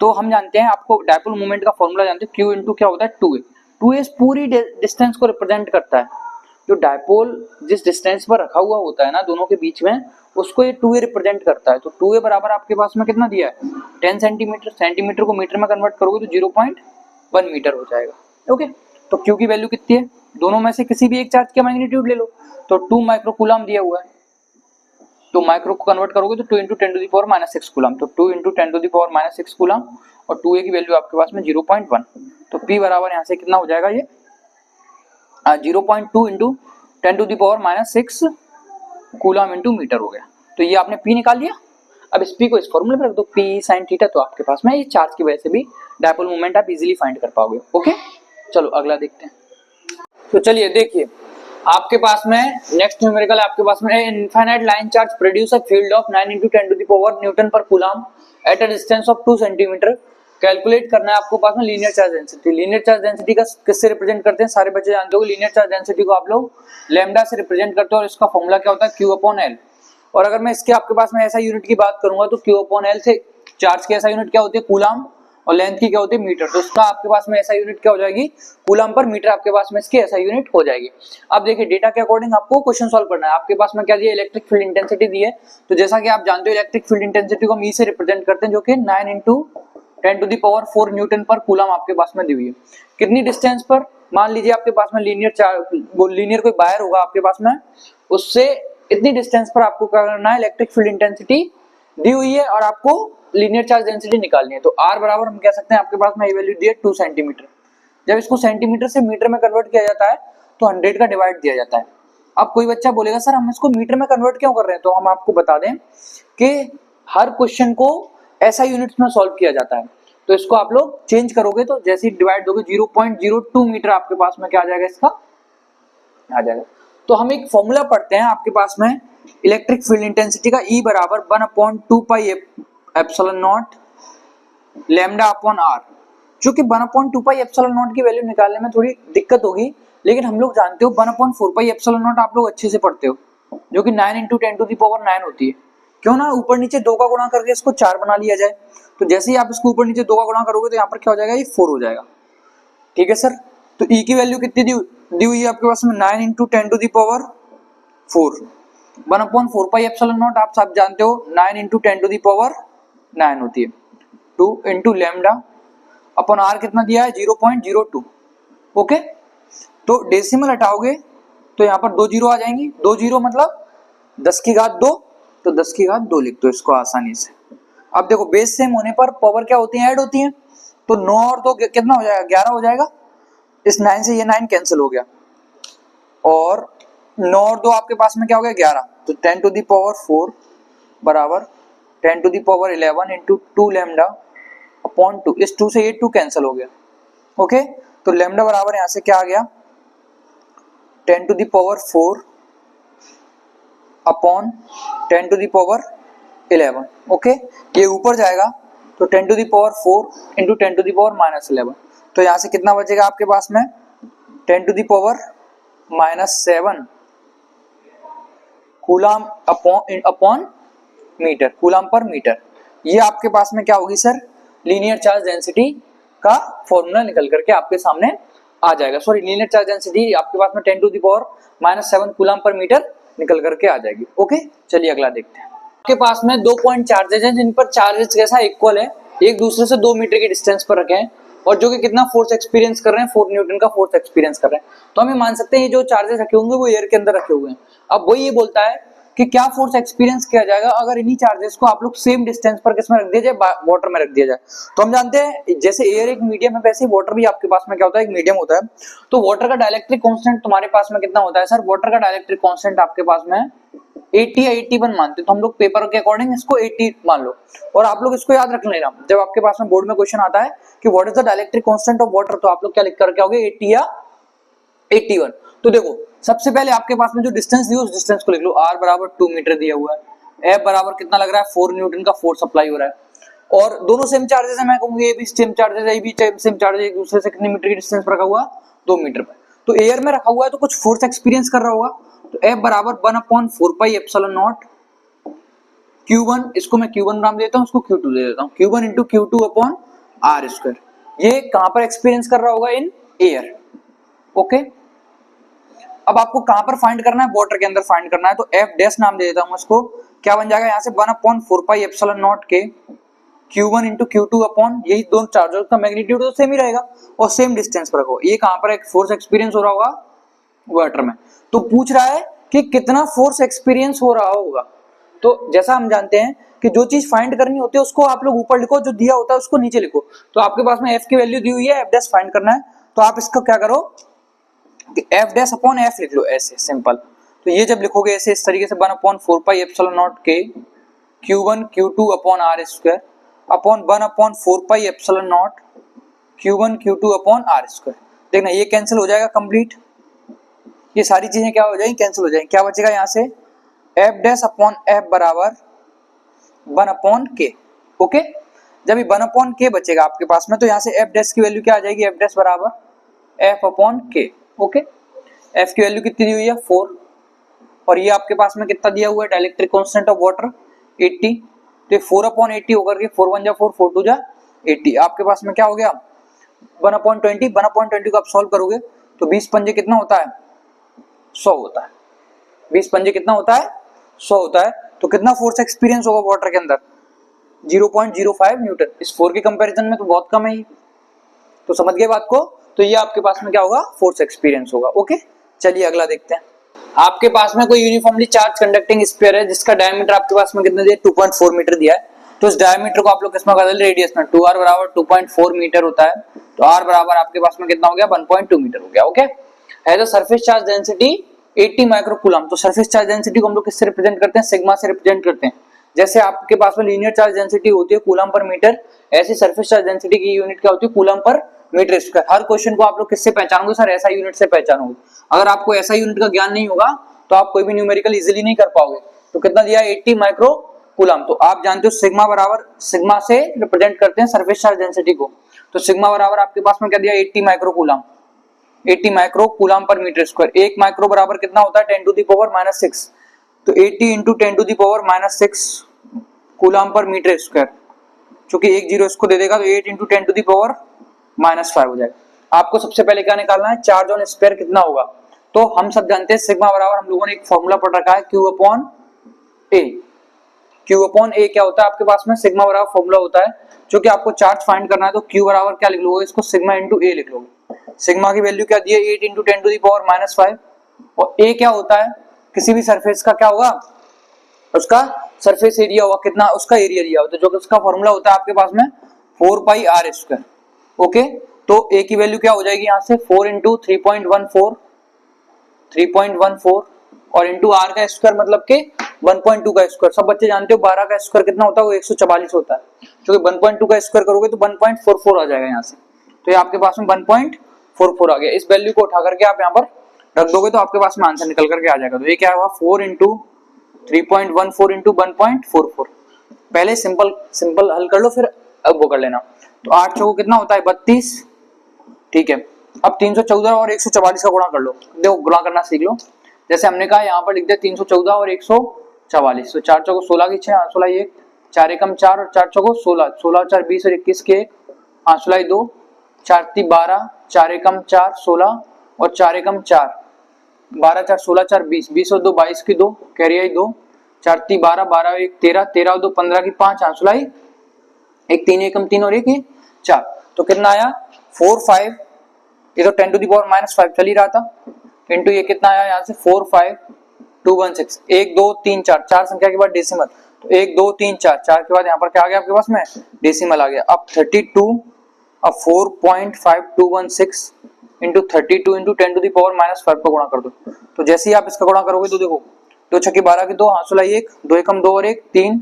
तो हम जानते हैं, आपको डायपोल मोमेंट का फॉर्मूला जानते हैं, क्यू इंटू क्या होता है 2a। 2a इस पूरी डिस्टेंस को रिप्रेजेंट करता है। जो डायपोल जिस डिस्टेंस पर रखा हुआ होता है ना दोनों के बीच में, उसको ये 2a रिप्रेजेंट करता है। तो 2a बराबर आपके पास में कितना दिया है 10 सेंटीमीटर, सेंटीमीटर को मीटर में कन्वर्ट करोगे तो 0.1 मीटर हो जाएगा। ओके, तो क्यू की वैल्यू कितनी है, दोनों में से किसी भी एक चार्ज का मैग्नीट्यूड ले लो, तो 2 माइक्रोकूलम दिया हुआ है, तो माइक्रो को कन्वर्ट करोगे तो 2 into 10 to the power -6 coulomb, तो 2 into 10 to the power -6 coulomb, और 2a की वैल्यू आपके पास में 0.1। तो p बराबर यहाँ से कितना हो जाएगा ये 0.2 into 10 to the power -6 coulomb into metre हो गया। तो ये आपने p निकाल लिया। अब इस p को इस फॉर्मूले में रख दो, p sin थीटा, तो आपके पास में ये चार्ज की वजह से भी डायपोल मोमेंट आप इजीली फाइंड कर पाओगे। ओके, चलो अगला देखते हैं। तो चलिए देखिए, आपके पास में नेक्स्ट न्यूमेरिकल आपके पास में infinite line charge produce a field of 9 into 10 to the power newton पर coulomb at a distance of 2 centimetre. कैलकुलेट करना है आपको पास में linear charge density. Linear charge density का किससे रिप्रेजेंट करते हैं, सारे बच्चे जानते हो लीनियर चार्ज डेंसिटी को आप लोग लैम्डा से रिप्रेजेंट करते हो, और इसका फॉर्मूला क्या होता है Q अपॉन L। और अगर मैं इसके आपके पास में ऐसा यूनिट की बात करूंगा तो Q अपॉन L से चार्ज की ऐसा यूनिट क्या होती है कूलम, और लेंथ की क्या होती है मीटर। तो उसका आपके पास में ऐसा यूनिट क्या हो जाएगी कूलम पर मीटर, आपके पास में इसकी ऐसा यूनिट हो जाएगी। अब देखिए डेटा के अकॉर्डिंग आपको क्वेश्चन सॉल्व करना है। आपके पास में क्या दिया, इलेक्ट्रिक फील्ड इंटेंसिटी दी है। तो जैसा कि आप जानते हो इलेक्ट्रिक फील्ड इंटेंसिटी को हम ई से रिप्रेजेंट करते हैं, जो कि 9 into 10 to the power 4 newton पर कूलम आपके पास में दी हुई है। कितनी डिस्टेंस पर, मान लीजिए आपके पास में लीनियर कोई वायर होगा आपके पास में, उससे इतनी डिस्टेंस पर आपको करना है इलेक्ट्रिक फील्ड इंटेंसिटी दी हुई है, और आपको लीनियर चार्ज डेंसिटी निकालनी है। तो R बराबर हम कह सकते हैं आपके पास में ये वैल्यू दी है 2 सेंटीमीटर। जब इसको सेंटीमीटर से मीटर में कन्वर्ट किया जाता है तो 100 का डिवाइड दिया जाता है। अब कोई बच्चा बोलेगा सर हम इसको मीटर में कन्वर्ट क्यों कर रहे हैं, तो हम आपको बता दें कि हर क्वेश्चन को ऐसा यूनिट्स में सॉल्व किया जाता है। तो इसको आप लोग चेंज करोगे तो जैसे ही डिवाइड दोगे 0.02 मीटर आपके पास में क्या आ जाएगा, इसका आ जाएगा। तो हम एक फॉर्मूला पढ़ते हैं आपके पास में इलेक्ट्रिक फील्ड इंटेंसिटी का, E बराबर 1/2 पाई epsilon not lambda upon R। जो कि 1/2 पाई एप्सिलॉन नॉट की वैल्यू निकालने में थोड़ी दिक्कत होगी, लेकिन हम लोग जानते हो 1/4 पाई एप्सिलॉन नॉट आप लोग अच्छे से पढ़ते हो, जो कि 9 इंटू 10 टू द पावर 9 होती है। क्यों ना ऊपर नीचे 2 का गुणा करके इसको 4 बना लिया जाए। तो जैसे ही आप इसको ऊपर नीचे 2 का गुणा करोगे तो यहाँ पर क्या हो जाएगा, ये 4 हो जाएगा। ठीक है सर, तो E की वैल्यू कितनी दी हुई है आपके पास में 9 into 10 to the power 4। 1/4 pi epsilon naught आप सब जानते हो 9 इंटू 10 टू द पावर 9 होती है। 2 इंटू लैम्डा अपन R कितना दिया है 0.02। ओके, तो डेसिमल हटाओगे तो यहाँ पर 2 जीरो आ जाएंगी। 2 जीरो मतलब 10 की घात 2, तो 10 की घात 2 लिख दो इसको आसानी से। अब देखो बेस सेम होने पर पावर क्या होती है, ऐड होती है। तो 9 और 2 कितना हो जाएगा, 11 हो जाएगा। इस 9 से ये 9 कैंसिल हो गया, और 9 और 2 आपके पास में क्या हो गया 11। तो 10 टू द पावर 4 बराबर 10 to the power 11 into 2 lambda upon 2। इस 2 से ये 2 कैंसिल हो गया। ओके, तो लैम्डा बराबर यहाँ से क्या आ गया 10 to the power 4 upon 10 to the power 11। Okay, ये ऊपर जाएगा तो 10 to the power 4 into 10 to the power -11। तो यहाँ से कितना बचेगा आपके पास में 10 to the power -7 coulomb upon metre, coulomb पर मीटर। ये आपके पास में क्या होगी सर, लीनियर चार्ज डेंसिटी का फॉर्मूला निकल करके आपके सामने आ जाएगा। सॉरी, लीनियर चार्ज डेंसिटी आपके पास में 10⁻⁻7 कूलम पर मीटर निकल करके आ जाएगी। ओके, चलिए अगला देखते हैं। आपके पास में 2 पॉइंट चार्जेज हैं जिन पर चार्जेस कैसा इक्वल है, एक दूसरे से 2 मीटर की डिस्टेंस पर रखे हैं और जो कि कितना फोर्स एक्सपीरियंस कर रहे हैं, 4 न्यूटन का फोर्स एक्सपीरियंस कर रहे हैं। तो हम ये मान सकते हैं ये जो चार्जेस रखे होंगे वो एयर के अंदर रखे हुए हैं। अब वही ये बोलता है कि क्या फोर्स एक्सपीरियंस किया जाएगा अगर इन्हीं चार्जेस को आप लोग सेम डिस्टेंस पर किसमें रख दिया जाए, वाटर में रख दिया जाए। तो हम जानते हैं जैसे एयर एक मीडियम है वैसे वाटर भी आपके पास में क्या होता है, एक मीडियम होता है। तो वाटर का डाइलेक्ट्रिक कांस्टेंट तुम्हारे पास में कितना होता है सर, वाटर का डाइलेक्ट्रिक कांस्टेंट आपके पास में 80 या 81 मानते हैं, तो हम लोग पेपर के अकॉर्डिंग इसको 80 मान लो। और आप लोग इसको याद रख लेना, जब आपके पास में बोर्ड में क्वेश्चन आता है कि what is the dielectric constant of water, तो आप लोग क्या लिख करके आओगे, 80 या 81। तो देखो सबसे पहले आपके पास में जो डिस्टेंस दी है उस डिस्टेंस को लिख लो, r बराबर 2 मीटर दिया हुआ है, f बराबर कितना लग रहा है, 4 न्यूटन का फोर्स अप्लाई हो रहा है और दोनों सेम चार्जेस है। मैं कहूंगा ये भी सेम चार्जेस है, ये भी सेम चार्जेस, एक दूसरे से कितने मीटर की डिस्टेंस पर रखा हुआ, 2 मीटर पर। तो एयर में रखा हुआ है तो कुछ फोर्स एक्सपीरियंस कर रहा होगा। तो f बराबर 1/4πε0 Q1, इसको मैं Q1 नाम देता हूँ, इसको Q2 दे देता हूँ, Q1 into Q2 upon are square. ये कहां पर एक्सपीरियंस कर रहा होगा, इन एयर। ओके, अब आपको कहां पर फाइंड करना है, वाटर के अंदर फाइंड करना है। तो F डैश नाम दे देता हूं इसको, क्या बन जाएगा यहाँ से 1/4πε0 के Q1 इंटू Q2 अपॉन, यही दोनों चार्जर का मैग्नीट्यूड तो सेम ही रहेगा और सेम डिस्टेंस पर रखो। ये कहां पर एक फोर्स एक्सपीरियंस हो रहा होगा, वाटर में। तो पूछ रहा है कि कितना फोर्स एक्सपीरियंस हो रहा होगा। तो जैसा हम जानते हैं कि जो चीज फाइंड करनी होती है उसको आप लोग ऊपर लिखो, जो दिया होता है उसको नीचे लिखो। तो आपके पास में F की वैल्यू दी हुई है, F डैश फाइंड करना है, तो आप इसका क्या करो कि F डैश अपॉन F लिख लो, ऐसे सिंपल। तो ये जब लिखोगे ऐसे इस तरीके से 1/4πε0 के Q1 Q2 upon are square upon 1/4πε0 Q1 Q2 upon are square. देखना ये कैंसिल हो जाएगा कंप्लीट, ये सारी चीजें क्या हो जाएंगी, कैंसिल हो जाएंगी। क्या बचेगा यहाँ से, F डैश अपॉन F बराबर 1/k। ओके, जब ये 1/k बचेगा आपके पास में तो यहाँ से F डैश की वैल्यू क्या आ जाएगी, F डैश बराबर F/k। ओके, F की वैल्यू कितनी दी हुई है, 4, और ये आपके पास में कितना दिया हुआ है, डाइलेक्ट्रिक कांस्टेंट ऑफ वाटर 80। तो 4/80 होकर के 4 1 जा 4 4 2 जा 80, आपके पास में क्या हो गया 1/20। 1/20 को आप सॉल्व करोगे तो 20 पंजे कितना होता है, 100 होता है। 20 पंजे कितना होता है, 100 होता है। तो कितना फोर्स एक्सपीरियंस होगा वाटर के अंदर, 0.05 न्यूटन। इस 4 के कंपैरिजन में तो बहुत कम है। तो समझ गए बात को। तो ये आपके पास में क्या होगा, फोर्स एक्सपीरियंस होगा। ओके, चलिए अगला देखते हैं। आपके पास में कोई यूनिफॉर्मली चार्ज कंडक्टिंग स्फीयर है जिसका डायमीटर आपके पास में कितना दिया, 2.4 मीटर दिया है। तो इस डायमीटर को आप लोग किसमें बदल, रेडियस में। 2r बराबर 2.4 मीटर होता है, तो r बराबर आपके पास में कितना हो गया, 1.2 मीटर हो गया। ओके, है तो सरफेस चार्ज डेंसिटी 80 माइक्रोकूलम। तो सरफेस चार्ज डेंसिटी को हम लोग किससे रिप्रेजेंट करते हैं, सिग्मा से रिप्रेजेंट करते हैं। जैसे आपके पास में लीनियर चार्ज डेंसिटी होती है कूलम पर मीटर, ऐसी सरफेस चार्ज डेंसिटी की यूनिट क्या होती है, कूलम पर मीटर स्क्वायर। हर क्वेश्चन को आप लोग किससे पहचानोगे सर, ऐसा यूनिट से पहचानोगे। अगर आपको ऐसा यूनिट का ज्ञान नहीं होगा तो आप कोई भी न्यूमेरिकल इजीली नहीं कर पाओगे। तो कितना दिया, 80 माइक्रो कूलम। तो आप जानते हो सिग्मा बराबर, सिग्मा से रिप्रेजेंट करते हैं सरफेस चार्ज डेंसिटी को। तो सिग्मा बराबर आपके पास में क्या दिया, 80 माइक्रो कूलम, 80 माइक्रो कूलम पर मीटर स्क्वायर। एक माइक्रो बराबर कितना होता है, 10⁻⁻6। तो 80 इंटू 10⁻⁻6 कूलम पर मीटर स्क्वायर, क्योंकि एक जीरो इसको दे देगा तो 8 इंटू 10⁻⁵ हो जाएगा। आपको सबसे पहले क्या निकालना है, चार्ज ऑन स्फीयर कितना होगा। तो हम सब जानते हैं सिग्मा बराबर, हम लोगों ने एक फॉर्मूला पढ़ रखा है, Q/A। Q/A क्या होता है आपके पास में, सिग्मा बराबर फॉर्मूला होता है। जो कि आपको चार्ज फाइंड करना है तो Q बराबर क्या लिख लोगे, इसको सिग्मा इंटू A लिख लोगे। सिग्मा की वैल्यू क्या दी है, 8 इंटू 10⁻⁵, और A क्या होता है, किसी भी सरफेस का क्या होगा, उसका सरफेस एरिया होगा, कितना उसका एरिया दिया होता है, जो कि उसका फॉर्मूला होता है आपके पास में 4πr²। ओके, तो A की वैल्यू क्या हो जाएगी यहाँ से, 4 इंटू 3.14 और इंटू r का स्क्वायर मतलब के 1.2 का स्क्वायर। सब बच्चे जानते हो 12 का स्क्वायर कितना होता है, वो 144 होता है। क्योंकि 1.2 का स्क्वायर करोगे तो 1.44 आ जाएगा यहाँ से। तो ये आपके पास में 1.44 आ गया। इस वैल्यू को उठा करके आप यहाँ पर रख दोगे तो आपके पास में आंसर निकल करके आ जाएगा। तो ये क्या होगा, 4 इंटू 3.14 इंटू 1.44। पहले सिंपल हल कर लो, फिर अब वो कर लेना। तो 8 चौको कितना होता है, 32। ठीक है, अब 314 और 144 का गुणा कर लो। देखो गुणा करना सीख लो। जैसे हमने कहा यहाँ पर लिख दिया 314 और 144, तो 4 चौको 16 की 6, 16 1, 4 एकम 4 और 4 चौको 16, 16 4 20 और 21 के 1, 16 2, 4 3 12, 4 एकम 4 16 और 4 एकम 4, 12 4 16 4 20, 20 और 2 22 की 2, कैरी आई 2, 4 3 12, 12 1 13, 13 और 2 15 की 5, 16 एक 3 एकम 3 और 1 4, तो कितना आया 4 5, ये तो 10 टू द पावर -5 चल ही रहा था, इंटू ये कितना आया यहाँ से 4 5 2 1 6, 1 2 3 4, 4 संख्या के बाद डेसिमल, तो 1 2 3 4, 4 के बाद यहाँ पर क्या आ गया आपके पास में डेसिमल आ गया। अब 32, अब 4.5216 into 32 into 10 to the power -5 का गुणा कर दो, तो जैसे ही आप इसका गुणा करोगे तो देखो 2 छक्के 12 की 2, 16 1, 2 एकम 2 और 1 3,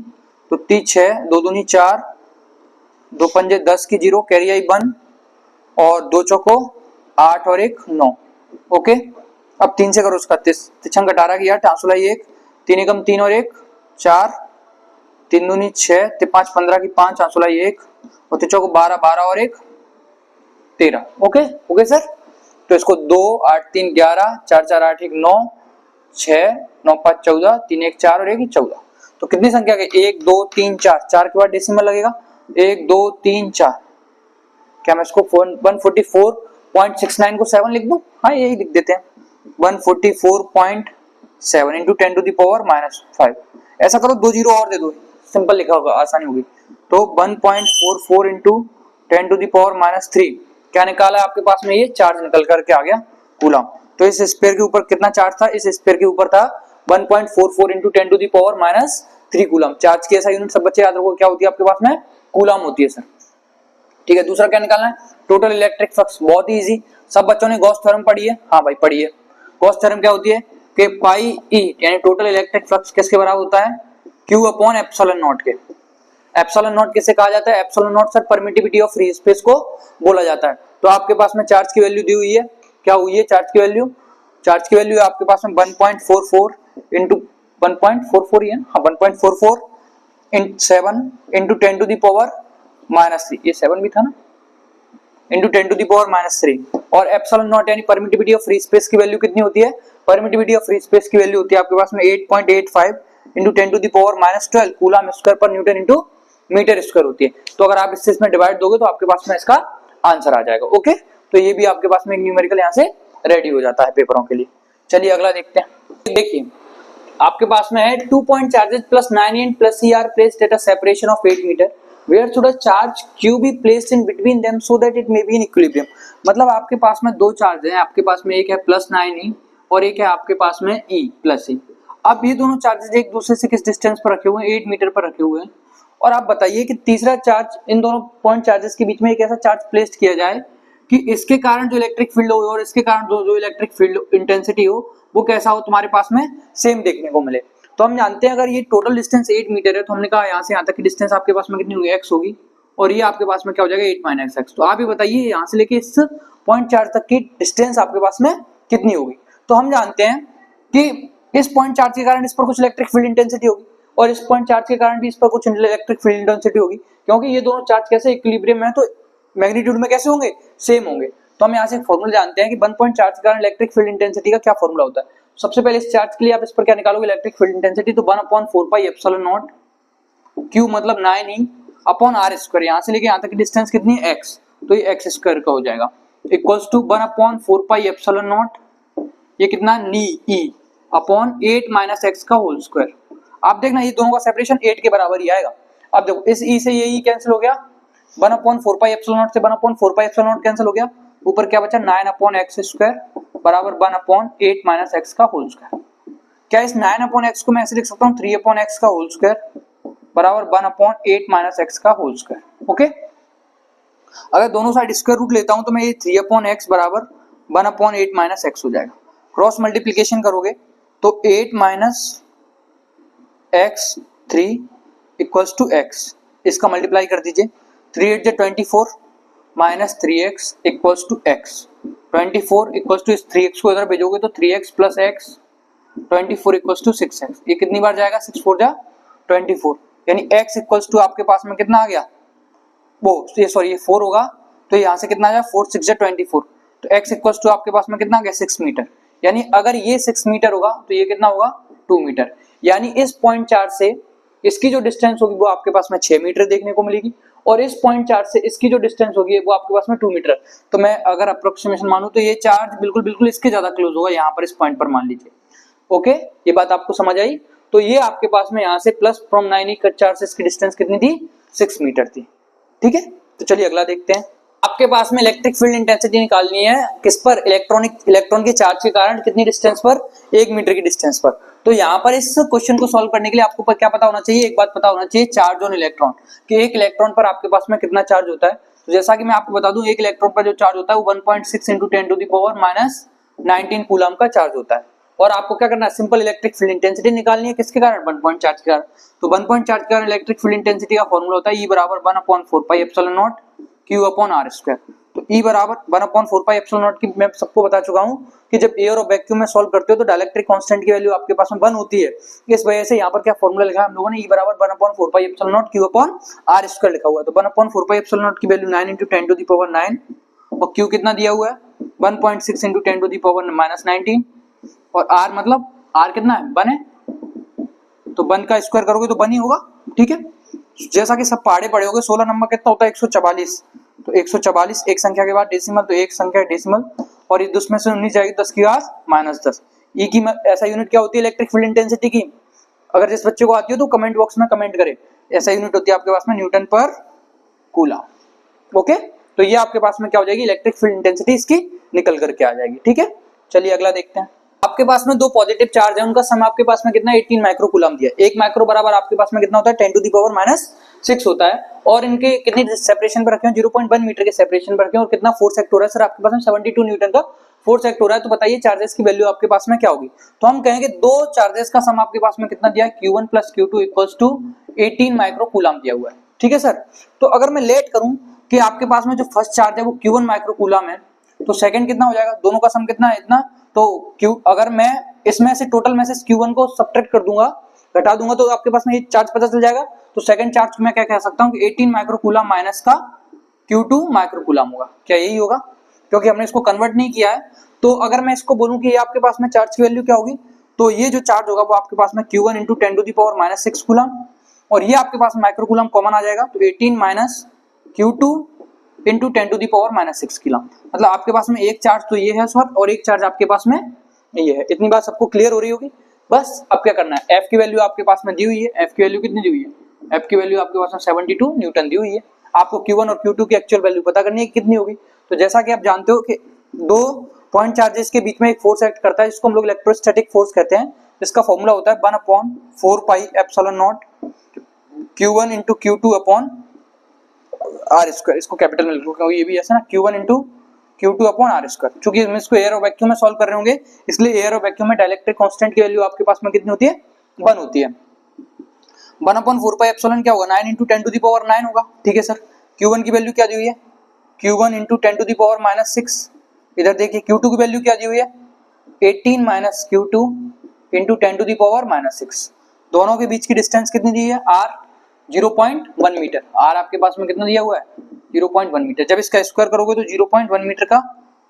तो 3 6, 2 दूनी 4, 2 पंजे 10 की 0, कैरी आई 1 और 2 चौको 8 और 1 9, ओके। अब 3 से करो उसका 3 18 की 8, 16 1, 3 एकम 3 और 1 4, 3 दूनी 6, 5 15 की 5, 16 1 और 3 चौको 12, 12 और 1 13, ओके ओके सर। तो इसको 2 8 3 11, 4 4 8 1 9, 6 9 5 14, 3 1 4 और 1 14, तो कितनी संख्या के 1 2 3 4, 4 के बाद डेसिमल लगेगा 1 2 3 4, क्या मैं इसको 144.69 को 7 लिख दूं? हाँ यही लिख देते हैं 144.7 इंटू 10 टू द पावर -5, ऐसा करो 2 जीरो और दे दो, सिंपल लिखा होगा, आसानी होगी, तो 1.44 इंटू 10 टू द पावर -3, क्या निकाला है आपके पास में, ये चार्ज निकल करके आ गया कूलम। तो इस स्फीयर के ऊपर कितना चार्ज था, इस स्फीयर के ऊपर था 1.44 into 10 to the power -3 coulomb. Charge की ऐसा यूनिट सब बच्चे याद रखो क्या होती है आपके पास में, कूलम होती है सर, ठीक है। दूसरा क्या निकालना है, टोटल इलेक्ट्रिक फ्लक्स, बहुत ही इजी, सब बच्चों ने गॉस थ्योरम पढ़ी है, हाँ भाई पढ़ी है। गॉस थ्योरम क्या होती है कि पाई ई यानी टोटल इलेक्ट्रिक फ्लक्स किसके बराबर होता है, Q अपॉन एप्सिलॉन नॉट के। एप्सिलॉन नॉट किसे कहा जाता है, epsilon not sir permittivity of free space को बोला जाता है। तो आपके पास में चार्ज की वैल्यू दी हुई है, क्या हुई है चार्ज की वैल्यू, चार्ज की वैल्यू आपके पास में 1.44 इंटू 1.44 है, हाँ 1.44 7 इंटू 10 टू द पावर -3, ये 7 भी था ना, इंटू 10 टू द पावर -3, और एप्सिलॉन नॉट यानी परमिटिविटी ऑफ फ्री स्पेस की वैल्यू कितनी होती है, परमिटिविटी ऑफ फ्री स्पेस की वैल्यू होती है आपके पास में 8.85 into 10 to the power -12 coulomb square पर न्यूटन इंटू मीटर स्क्वायर होती है। तो अगर आप इससे इसमें डिवाइड दोगे तो आपके पास में इसका आंसर आ जाएगा, ओके। तो ये भी आपके पास में एक न्यूमेरिकल यहाँ से रेडी हो जाता है पेपरों के लिए। चलिए अगला देखते हैं, देखिए आपके पास में है 2 point charges plus 9 plus CR placed at a separation of 8 metre, where should a charge Q be placed in between them so that it may be in equilibrium। मतलब आपके पास में दो चार्ज हैं, आपके पास में एक है +9e और एक है आपके पास में E प्लस E। अब ये दोनों चार्जेस एक दूसरे से किस डिस्टेंस पर रखे हुए हैं, 8 मीटर पर रखे हुए हैं। और आप बताइए कि तीसरा चार्ज, इन दोनों पॉइंट चार्जेस के बीच में एक ऐसा चार्ज प्लेस्ड किया जाए कि इसके कारण जो इलेक्ट्रिक फील्ड हो और इसके कारण जो इलेक्ट्रिक फील्ड इंटेंसिटी हो वो कैसा हो, तुम्हारे पास में सेम देखने को मिले। तो हम जानते हैं अगर ये टोटल डिस्टेंस 8 मीटर है तो हमने कहा यहाँ से यहाँ तक की डिस्टेंस आपके पास में कितनी होगी, x होगी, और ये आपके पास में क्या हो जाएगा 8 - x। तो आप ही बताइए यहाँ से लेके इस पॉइंट चार्ज तक की डिस्टेंस आपके पास में कितनी होगी। तो हम जानते हैं कि इस पॉइंट चार्ज के कारण इस पर कुछ इलेक्ट्रिक फील्ड इंटेंसिटी होगी और इस पॉइंट चार्ज के कारण भी इस पर कुछ इलेक्ट्रिक फील्ड इंटेंसिटी होगी, क्योंकि ये दोनों चार्ज कैसे इक्विलिब्रियम में है तो मैग्नीट्यूड में कैसे होंगे, सेम होंगे। तो हम यहाँ से एक फॉर्मूला जानते हैं कि 1 पॉइंट चार्ज के कारण इलेक्ट्रिक फील्ड इंटेंसिटी का क्या फॉर्मूला होता है। सबसे पहले इस चार्ज के लिए आप इस पर क्या निकालोगे, इलेक्ट्रिक फील्ड इंटेंसिटी, तो 1/4 पाई एप्सिलॉन नॉट Q मतलब 9e अपॉन r स्क्वायर, यहाँ से लेके यहाँ तक की डिस्टेंस कितनी है x, तो ये x स्क्वायर का हो जाएगा, equals to 1/4 pi epsilon naught, ये कितना नी e अपॉन 8 - x का होल स्क्वायर। आप देखना ये दोनों का सेपरेशन 8 के बराबर ही आएगा। अब देखो इस e से ये e कैंसिल हो गया, 1/4 पाई एप्सिलॉन नॉट से 1/4 पाई एप्सिलॉन नॉट कैंसिल हो गया, ऊपर क्या बचा 9/x स्क्वायर बराबर 1/8 - x का होल स्क्वायर। क्या इस 9/x को मैं ऐसे लिख सकता हूँ 3/x का होल स्क्वायर बराबर 1/8 - x का होल स्क्वायर, ओके। अगर दोनों साइड स्क्वायर रूट लेता हूं तो मैं ये 3/x बराबर 1/8 - x हो जाएगा। क्रॉस मल्टीप्लिकेशन करोगे तो 8 - x 3 इक्वल्स टू x, इसका मल्टीप्लाई कर दीजिए, 3 8 24 minus 3x equals to x, 24 equals to इस 3x को इधर भेजोगे तो 3x plus x, 24 equals to 6x, ये कितनी बार जाएगा 6 4 जा 24, यानी x इक्वल्स टू आपके पास में कितना आ गया, वो ये सॉरी ये 4 होगा तो यहाँ से कितना आ जाएगा 4 6 जा 24, तो x इक्वल्स टू आपके पास में कितना आ गया 6 मीटर, यानी अगर ये 6 मीटर होगा तो ये कितना होगा 2 मीटर। यानी इस पॉइंट चार्ज से इसकी जो डिस्टेंस होगी वो आपके पास में 6 मीटर देखने को मिलेगी और इस पॉइंट चार्ज से इसकी जो डिस्टेंस होगी वो आपके पास में 2 मीटर। तो मैं अगर अप्रोक्सीमेशन मानूं तो ये चार्ज बिल्कुल इसके ज्यादा क्लोज होगा यहाँ पर इस पॉइंट पर मान लीजिए। ओके, ये बात आपको समझ आई। तो ये आपके पास में यहाँ से प्लस फ्रॉम 9 कट चार्ज से इसकी डिस्टेंस कितनी थी 6 मीटर थी। ठीक है, तो चलिए अगला देखते हैं। आपके पास में इलेक्ट्रिक फील्ड इंटेंसिटी निकालनी है किस पर, इलेक्ट्रॉन के चार्ज के कारण कितनी डिस्टेंस पर, 1 मीटर की डिस्टेंस पर। तो यहाँ पर इस क्वेश्चन को सॉल्व करने के लिए आपको क्या पता होना चाहिए, एक बात पता होना चाहिए, चार्ज ऑन इलेक्ट्रॉन कि एक इलेक्ट्रॉन पर आपके पास में कितना चार्ज होता है। तो जैसा कि मैं आपको बता दूं, एक इलेक्ट्रॉन पर जो चार्ज होता है वो 1.6 × 10⁻⁻19 कूलम का चार्ज होता है। और आपको क्या करना है, सिंपल इलेक्ट्रिक फील्ड इंटेंसिटी निकालनी है किसके कारण, 1 पॉइंट चार्ज के कारण। तो 1 पॉइंट चार्ज के कारण इलेक्ट्रिक फील्ड इंटेंसिटी का फॉर्मूला होता है E बराबर 1/4πε0 Q/r²। तो E बराबर 1/4πε0 की मैं सबको बता चुका हूं कि जब एयर और वैक्यूम में सॉल्व करते हो तो डाइलेक्ट्रिक कांस्टेंट की वैल्यू आपके पास में 1 होती है। इस वजह से यहाँ पर क्या फॉर्मूला लिखा है हम लोगों ने, E बराबर 1/4πε0 Q/r² लिखा हुआ है। तो 1/4πε0 की वैल्यू 9 × 10⁻⁹ और Q कितना दिया हुआ है 1.6 × 10⁻⁻19 और R मतलब R कितना है 1 है, तो 1 का स्क्वायर करोगे तो 1 ही होगा। ठीक है, जैसा कि सब पहाड़े पड़े होगे, 16 नंबर कितना होता है 144। तो 144 एक संख्या के बाद डेसिमल, तो एक संख्या डेसिमल और ये 10 में से 19 जाएगी 10 की घात -10। ई की ऐसा यूनिट क्या होती है इलेक्ट्रिक फील्ड इंटेंसिटी की, अगर जिस बच्चे को आती हो तो कमेंट बॉक्स में कमेंट करे। ऐसा यूनिट होती है आपके पास में न्यूटन पर कूलम। ओके, तो ये आपके पास में क्या हो जाएगी इलेक्ट्रिक फील्ड इंटेंसिटी इसकी निकल करके आ जाएगी। ठीक है, चलिए अगला देखते हैं। आपके पास में दो पॉजिटिव चार्ज है, उनका सम आपके पास में कितना 18 माइक्रो कूलम दिया। 1 माइक्रो बराबर आपके पास में कितना होता है 10⁻⁻6 होता है और इनके कितनी सेपरेशन पर रखे हैं 0.1 मीटर के सेपरेशन पर रखे हैं और कितना फोर्स एक्ट हो रहा है सर आपके पास में 72 न्यूटन का फोर्स एक्ट हो रहा है। तो बताइए चार्जेस की वैल्यू आपके पास में क्या होगी। तो हम कहेंगे दो चार्जेस का सम आपके पास में कितना दिया है Q1 + Q2 = 18 माइक्रो कूलम दिया हुआ है। ठीक है सर, तो अगर मैं लेट करूं कि आपके पास में जो फर्स्ट चार्ज है वो Q1 माइक्रो कूलम है तो सेकंड कितना हो जाएगा, दोनों का सम कितना है इतना। तो Q अगर मैं इसमें से टोटल में से Q1 को सब्ट्रैक्ट कर दूंगा, घटा दूंगा तो आपके पास में ये चार्ज पता चल जाएगा। तो सेकंड चार्ज मैं क्या कह सकता हूं कि 18 माइक्रो कूलम माइनस का Q2 माइक्रो कूलम होगा। क्या यही होगा, क्योंकि हमने इसको कन्वर्ट नहीं किया है। तो अगर मैं इसको बोलूं कि ये आपके पास में चार्ज की वैल्यू क्या होगी, तो ये जो चार्ज होगा वो आपके पास में Q1 × 10⁻⁻6 कूलम और ये आपके पास माइक्रो कूलम कॉमन आ जाएगा। तो 18 माइनस Q2 × 10⁻⁻6 कूलम, मतलब आपके पास में एक चार्ज तो ये है सर और एक चार्ज आपके पास में ये है। इतनी बात सबको क्लियर हो रही होगी। बस अब क्या करना है, F की वैल्यू आपके पास में दी हुई है। F की वैल्यू कितनी दी हुई है, F की वैल्यू आपके पास में 72 न्यूटन दी हुई है। आपको Q1 और Q2 की एक्चुअल वैल्यू पता करनी है कितनी होगी। तो जैसा कि आप जानते हो कि दो पॉइंट चार्जेस के बीच में एक फोर्स एक्ट करता है जिसको हम लोग इलेक्ट्रोस्टैटिक फोर्स कहते हैं। इसका फॉर्मूला होता है 1/4πε0 Q1 × Q2/r²। इसको कैपिटल में लिखो क्योंकि ये भी ऐसा ना Q1 × Q2/r²। चूंकि हम इसको एयर और वैक्यूम में सॉल्व कर रहे होंगे इसलिए एयर और वैक्यूम में डाइलेक्ट्रिक कांस्टेंट की वैल्यू आपके पास में कितनी होती है 1 होती है। 1/4πε क्या होगा 9 × 10⁻9 होगा। ठीक है सर, Q1 की वैल्यू क्या दी हुई है Q1 × 10⁻6। इधर देखिए Q2 की वैल्यू क्या दी हुई है 18 माइनस Q2 × 10⁻6। दोनों के बीच की डिस्टेंस कितनी दी है R 0.1 मीटर। R आपके पास में कितना दिया हुआ है 0.1 मीटर। जब इसका स्क्वायर करोगे तो 0.1 मीटर का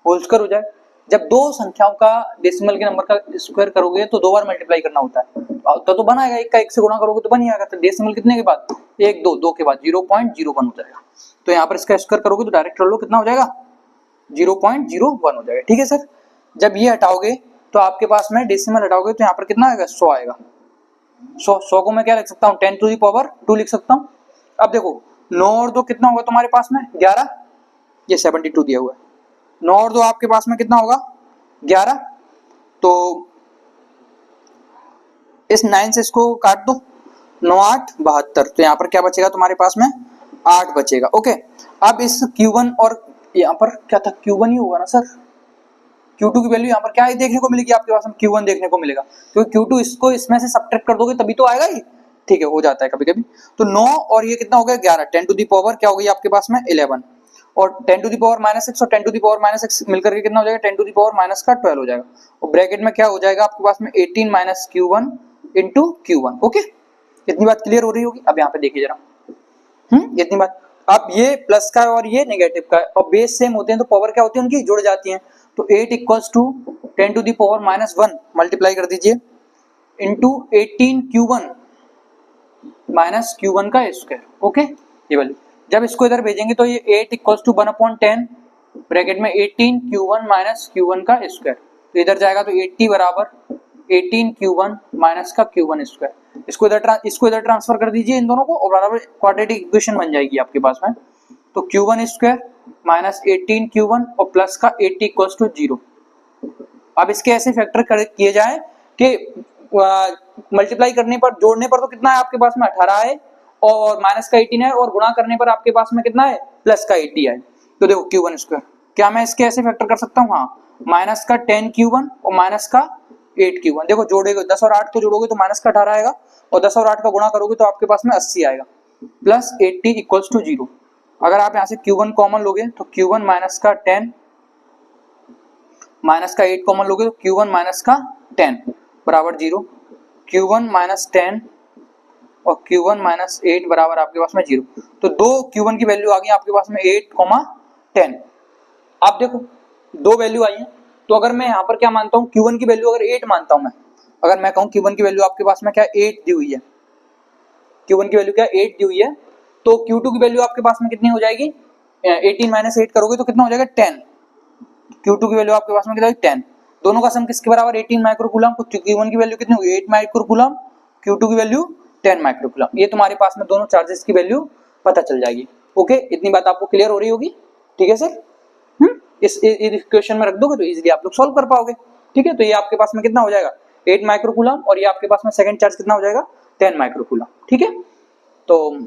होल स्क्वायर हो जाए। जब दो संख्याओं का डेसिमल के नंबर का स्क्वायर करोगे तो 2 बार मल्टीप्लाई करना होता है तो बन आएगा। 1 का 1 से गुणा करोगे तो बन ही आएगा। तो डेसिमल कितने के बाद 1 2 के बाद 0.01 हो जाएगा। तो यहाँ पर इसका स्क्वायर करोगे तो डायरेक्ट कर लो कितना हो जाएगा 0.01 हो जाएगा। ठीक है सर, जब ये हटाओगे तो आपके पास में डेसिमल हटाओगे तो यहाँ पर कितना आएगा 100 आएगा। 100 को मैं क्या लिख सकता हूँ 10⁻2 लिख सकता हूँ। अब देखो 9 और 2 कितना होगा तुम्हारे पास में 11, ये 72 दिया हुआ है। 9 और 2 आपके पास में कितना होगा 11, तो इस 9 से इसको काट दो 9 8 72। तो यहाँ पर क्या बचेगा तुम्हारे पास में 8 बचेगा। ओके, अब इस Q1 और यहाँ पर क्या था Q1 ही होगा ना सर। Q2 की वैल्यू यहाँ पर क्या है देखने को मिलेगी आपके पास में Q1 देखने को मिलेगा क्योंकि Q2 इसको इसमें से सब्ट्रैक्ट कर दोगे तभी तो आएगा ही। ठीक है, हो जाता है कभी कभी। तो 9 और ये कितना हो गया 11, 10 टू दी पावर क्या हो गई आपके पास में 11 और 10 टू दी पावर -6 और 10 टू दी पावर -6 मिलकर के कितना हो जाएगा 10 टू दी पावर -12 हो जाएगा और ब्रैकेट में क्या हो जाएगा आपके पास में 18 माइनस Q1 × Q1। ओके, इतनी बात क्लियर हो रही होगी। अब यहाँ पे देखिए जरा इतनी बात। अब ये प्लस का और ये नेगेटिव का और बेस सेम होते हैं तो पावर क्या होती है उनकी जुड़ जाती है। तो 8 equals to 10 to the power minus 1 multiply कर दीजिए इंटू 18 Q1 माइनस Q1 का स्क्वायर। ओके, ये वाली जब इसको इधर भेजेंगे तो ये 8 इक्वल्स टू 1/10 ब्रैकेट में 18 Q1 माइनस Q1 का स्क्वायर, तो इधर जाएगा तो 80 बराबर 18 Q1 माइनस का Q1 स्क्वायर। इसको इधर ट्रांसफर कर दीजिए इन दोनों को और बराबर क्वाड्रेटिक इक्वेशन बन जाएगी आपके पास में। तो Q1 स्क्वायर माइनस 18 Q1 और प्लस का 80 इक्वल्स टू 0। अब इसके ऐसे फैक्टर किए जाए कि मल्टीप्लाई करने पर, जोड़ने पर तो कितना है आपके पास में 18 है और माइनस का 18 है, और गुणा करने पर आपके पास में कितना है प्लस का 80 है। तो देखो Q1 स्क्वायर, क्या मैं इसके ऐसे फैक्टर कर सकता हूँ? हाँ, माइनस का 10 Q1 और माइनस का 8 Q1। देखो जोड़ेगे 10 और 8 को जोड़ोगे तो माइनस का 18 आएगा और 10 और 8 का गुणा करोगे तो आपके पास में 80 आएगा प्लस 80 इक्वल्स टू 0। अगर आप यहाँ से Q1 कॉमन लोगे तो Q1 माइनस का 10 माइनस का 8 कॉमन लोगे तो Q1 माइनस का 10 बराबर 0। Q1 माइनस 10 और Q1 माइनस 8 बराबर आपके पास में 0। तो दो Q1 की वैल्यू आ गई आपके पास में 8, 10। आप देखो दो वैल्यू आई है, तो अगर मैं यहाँ पर क्या मानता हूँ, Q1 की वैल्यू अगर 8 मानता हूँ मैं, अगर मैं कहूँ Q1 की वैल्यू आपके पास में क्या 8 दी हुई है, Q1 की वैल्यू क्या 8 दी हुई है, तो Q2 की वैल्यू आपके पास में कितनी हो जाएगी? 18 माइनस 8 करोगे तो कितना हो जाएगा 10। Q2 की वैल्यू आपके पास में कितना है 10। दोनों का सम किसके बराबर 18 माइक्रोकूलम। Q1 की वैल्यू कितनी हुई 8 माइक्रोकूलम, Q2 की वैल्यू 10 माइक्रोकूलम। ये तुम्हारे पास में दोनों चार्जेस की वैल्यू पता चल जाएगी। ओके, इतनी बात आपको क्लियर हो रही होगी? ठीक है सर, इस इक्वेशन में रख दोगे तो इजीली आप लोग सॉल्व कर पाओगे। ठीक है, तो ये आपके पास में कितना हो जाएगा 8 माइक्रोकूलम और ये आपके पास में सेकंड चार्ज कितना हो जाएगा 10 माइक्रोकूलम। ठीक है, तो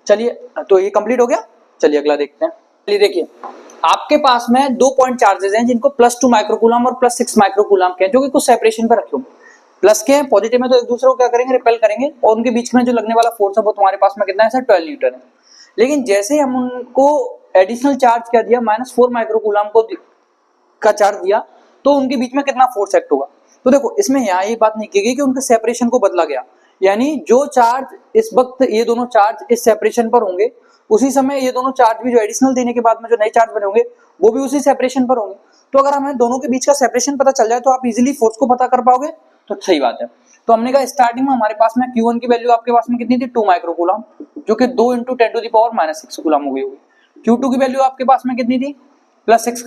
चलिए, तो ये कंप्लीट हो गया। चलिए अगला देखते हैं। चलिए देखिए, आपके पास में दो पॉइंट चार्जेस हैं जिनको +2 माइक्रोकूलम और +6 माइक्रोकूलम के हैं, जो कि कुछ सेपरेशन पर रखे होंगे। प्लस के हैं, पॉजिटिव में तो एक दूसरे को क्या करेंगे रिपेल करेंगे, और उनके बीच में जो लगने वाला फोर्स है वो तुम्हारे पास में कितना है सर 12 न्यूटन है। लेकिन जैसे हम उनको एडिशनल चार्ज क्या दिया -4 माइक्रोकूलम को का चार्ज दिया, तो उनके बीच में कितना फोर्स एक्ट होगा। तो देखो इसमें यहाँ ये बात नहीं की गई कि उनके सेपरेशन को बदला गया, यानी जो चार्ज इस वक्त ये दोनों चार्ज इस सेपरेशन पर होंगे, उसी समय ये दोनों चार्ज भी जो एडिशनल देने के बाद में जो नए चार्ज बने होंगे वो भी उसी सेपरेशन पर होंगे। तो अगर हमें दोनों के बीच का सेपरेशन पता चल जाए तो आप इजीली फोर्स को पता कर पाओगे। तो सही बात है। तो हमने कहा स्टार्टिंग में हमारे पास में Q1 की वैल्यू आपके पास में कितनी थी 2 माइक्रोकूलम, जो कि 2 × 10⁻⁻6 कूलम हो गई होगी। Q2 की वैल्यू आपके पास में कितनी थी +6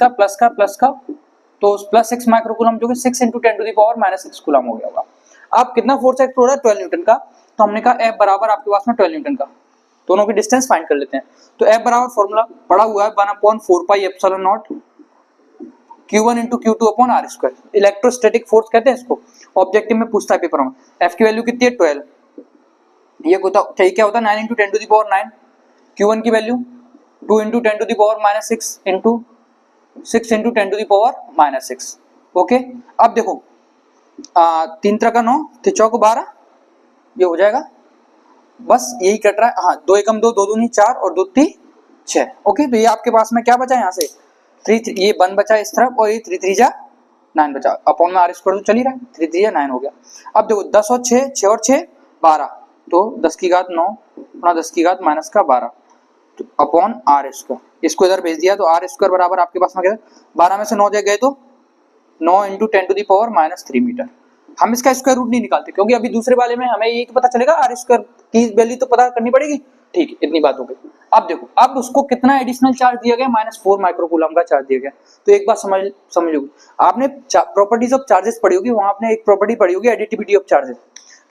का, तो +6 माइक्रोकूलम जो कि 6 × 10⁻⁻6 कूलम हो गया होगा। अब कितना फोर्स एक्ट हो रहा है 12 न्यूटन का, तो हमने कहा F बराबर आपके पास में 12 न्यूटन का। दोनों की डिस्टेंस फाइंड कर लेते हैं। तो F बराबर फॉर्मूला पड़ा हुआ है 1/4πε0 Q1 × Q2/r²। इलेक्ट्रोस्टैटिक फोर्स कहते हैं इसको, ऑब्जेक्टिव में पूछता है पेपर में। F की वैल्यू कितनी है 12, ये क्या होता है 9 × 10⁹। Q1 की वैल्यू 2 × 10⁻⁻6 × 6 × 10⁻⁻6। ओके, अब देखो 3 × 9 3 × 12, ये हो जाएगा, बस यही कट रहा है। हाँ, 2 × 2 2 दूनी 4 और 2 3 6। ओके, तो ये आपके पास में क्या बचा यहाँ से 3 ये 1 बचा इस तरफ, और ये 3 3 जा 9 बचा, अपॉन में r² तो चल ही रहा है, 3 3 जा 9 हो गया। अब देखो 10 और 6 6 और 6 12, तो 10 की घात 9 × 10 की घात -12 तो अपॉन r²। इसको इधर भेज दिया तो r² बराबर आपके पास में क्या 12 में से 9 गए तो 9 × 10⁻³ मीटर। हम इसका स्क्वायर रूट नहीं निकालते क्योंकि अभी दूसरे वाले में हमें ये तो पता चलेगा r² की वैल्यू तो पता करनी पड़ेगी। ठीक है, इतनी बात हो गई। अब देखो, अब उसको कितना एडिशनल चार्ज दिया गया -4 माइक्रोकूलम का चार्ज दिया गया। तो एक बात समझोगे, आपने प्रॉपर्टीज ऑफ चार्जेस पढ़ी होगी, वहां आपने एक प्रॉपर्टी पढ़ी होगी एडिटिविटी ऑफ चार्जेस,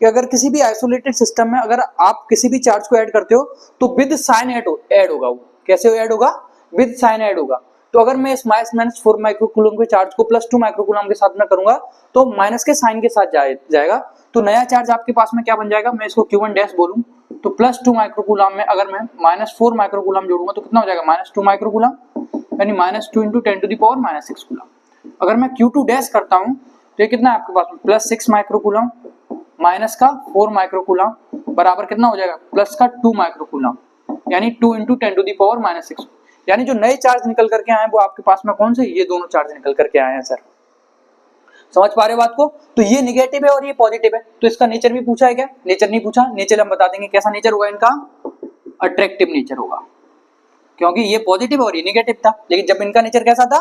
कि अगर किसी भी आइसोलेटेड सिस्टम में अगर आप किसी भी चार्ज को ऐड करते हो तो विद साइन ऐड होगा। वो कैसे ऐड होगा? विद साइन ऐड होगा। तो अगर मैं इस -4 माइक्रोकूलम के चार्ज को +2 माइक्रोकूलम के साथ में करूंगा तो माइनस के साइन के साथ जाएगा, तो नया चार्ज आपके पास में क्या बन जाएगा, मैं इसको Q1 डैश बोलूं तो +2 माइक्रोकूलम में अगर मैं -4 माइक्रोकूलम जोड़ूंगा तो कितना हो जाएगा -2 माइक्रोकूलम, यानी -2 × 10⁻⁻6 कूलम। अगर मैं Q2 डैश करता हूं तो ये कितना है आपके पास में +6 माइक्रोकूलम माइनस का 4 माइक्रोकूलम बराबर कितना हो जाएगा प्लस का 2 माइक्रोकूलम, यानी 2 × 10⁻⁻6। यानी जो नए चार्ज निकल करके आए वो आपके पास में कौन से, ये दोनों चार्ज निकल करके आए हैं सर। समझ पा रहे हो बात को? तो ये निगेटिव है और ये पॉजिटिव है, तो इसका नेचर भी पूछा है क्या? नेचर नहीं पूछा, नेचर हम बता देंगे कैसा नेचर होगा इनका, अट्रैक्टिव नेचर होगा, क्योंकि ये पॉजिटिव और ये निगेटिव था। लेकिन जब इनका नेचर कैसा था,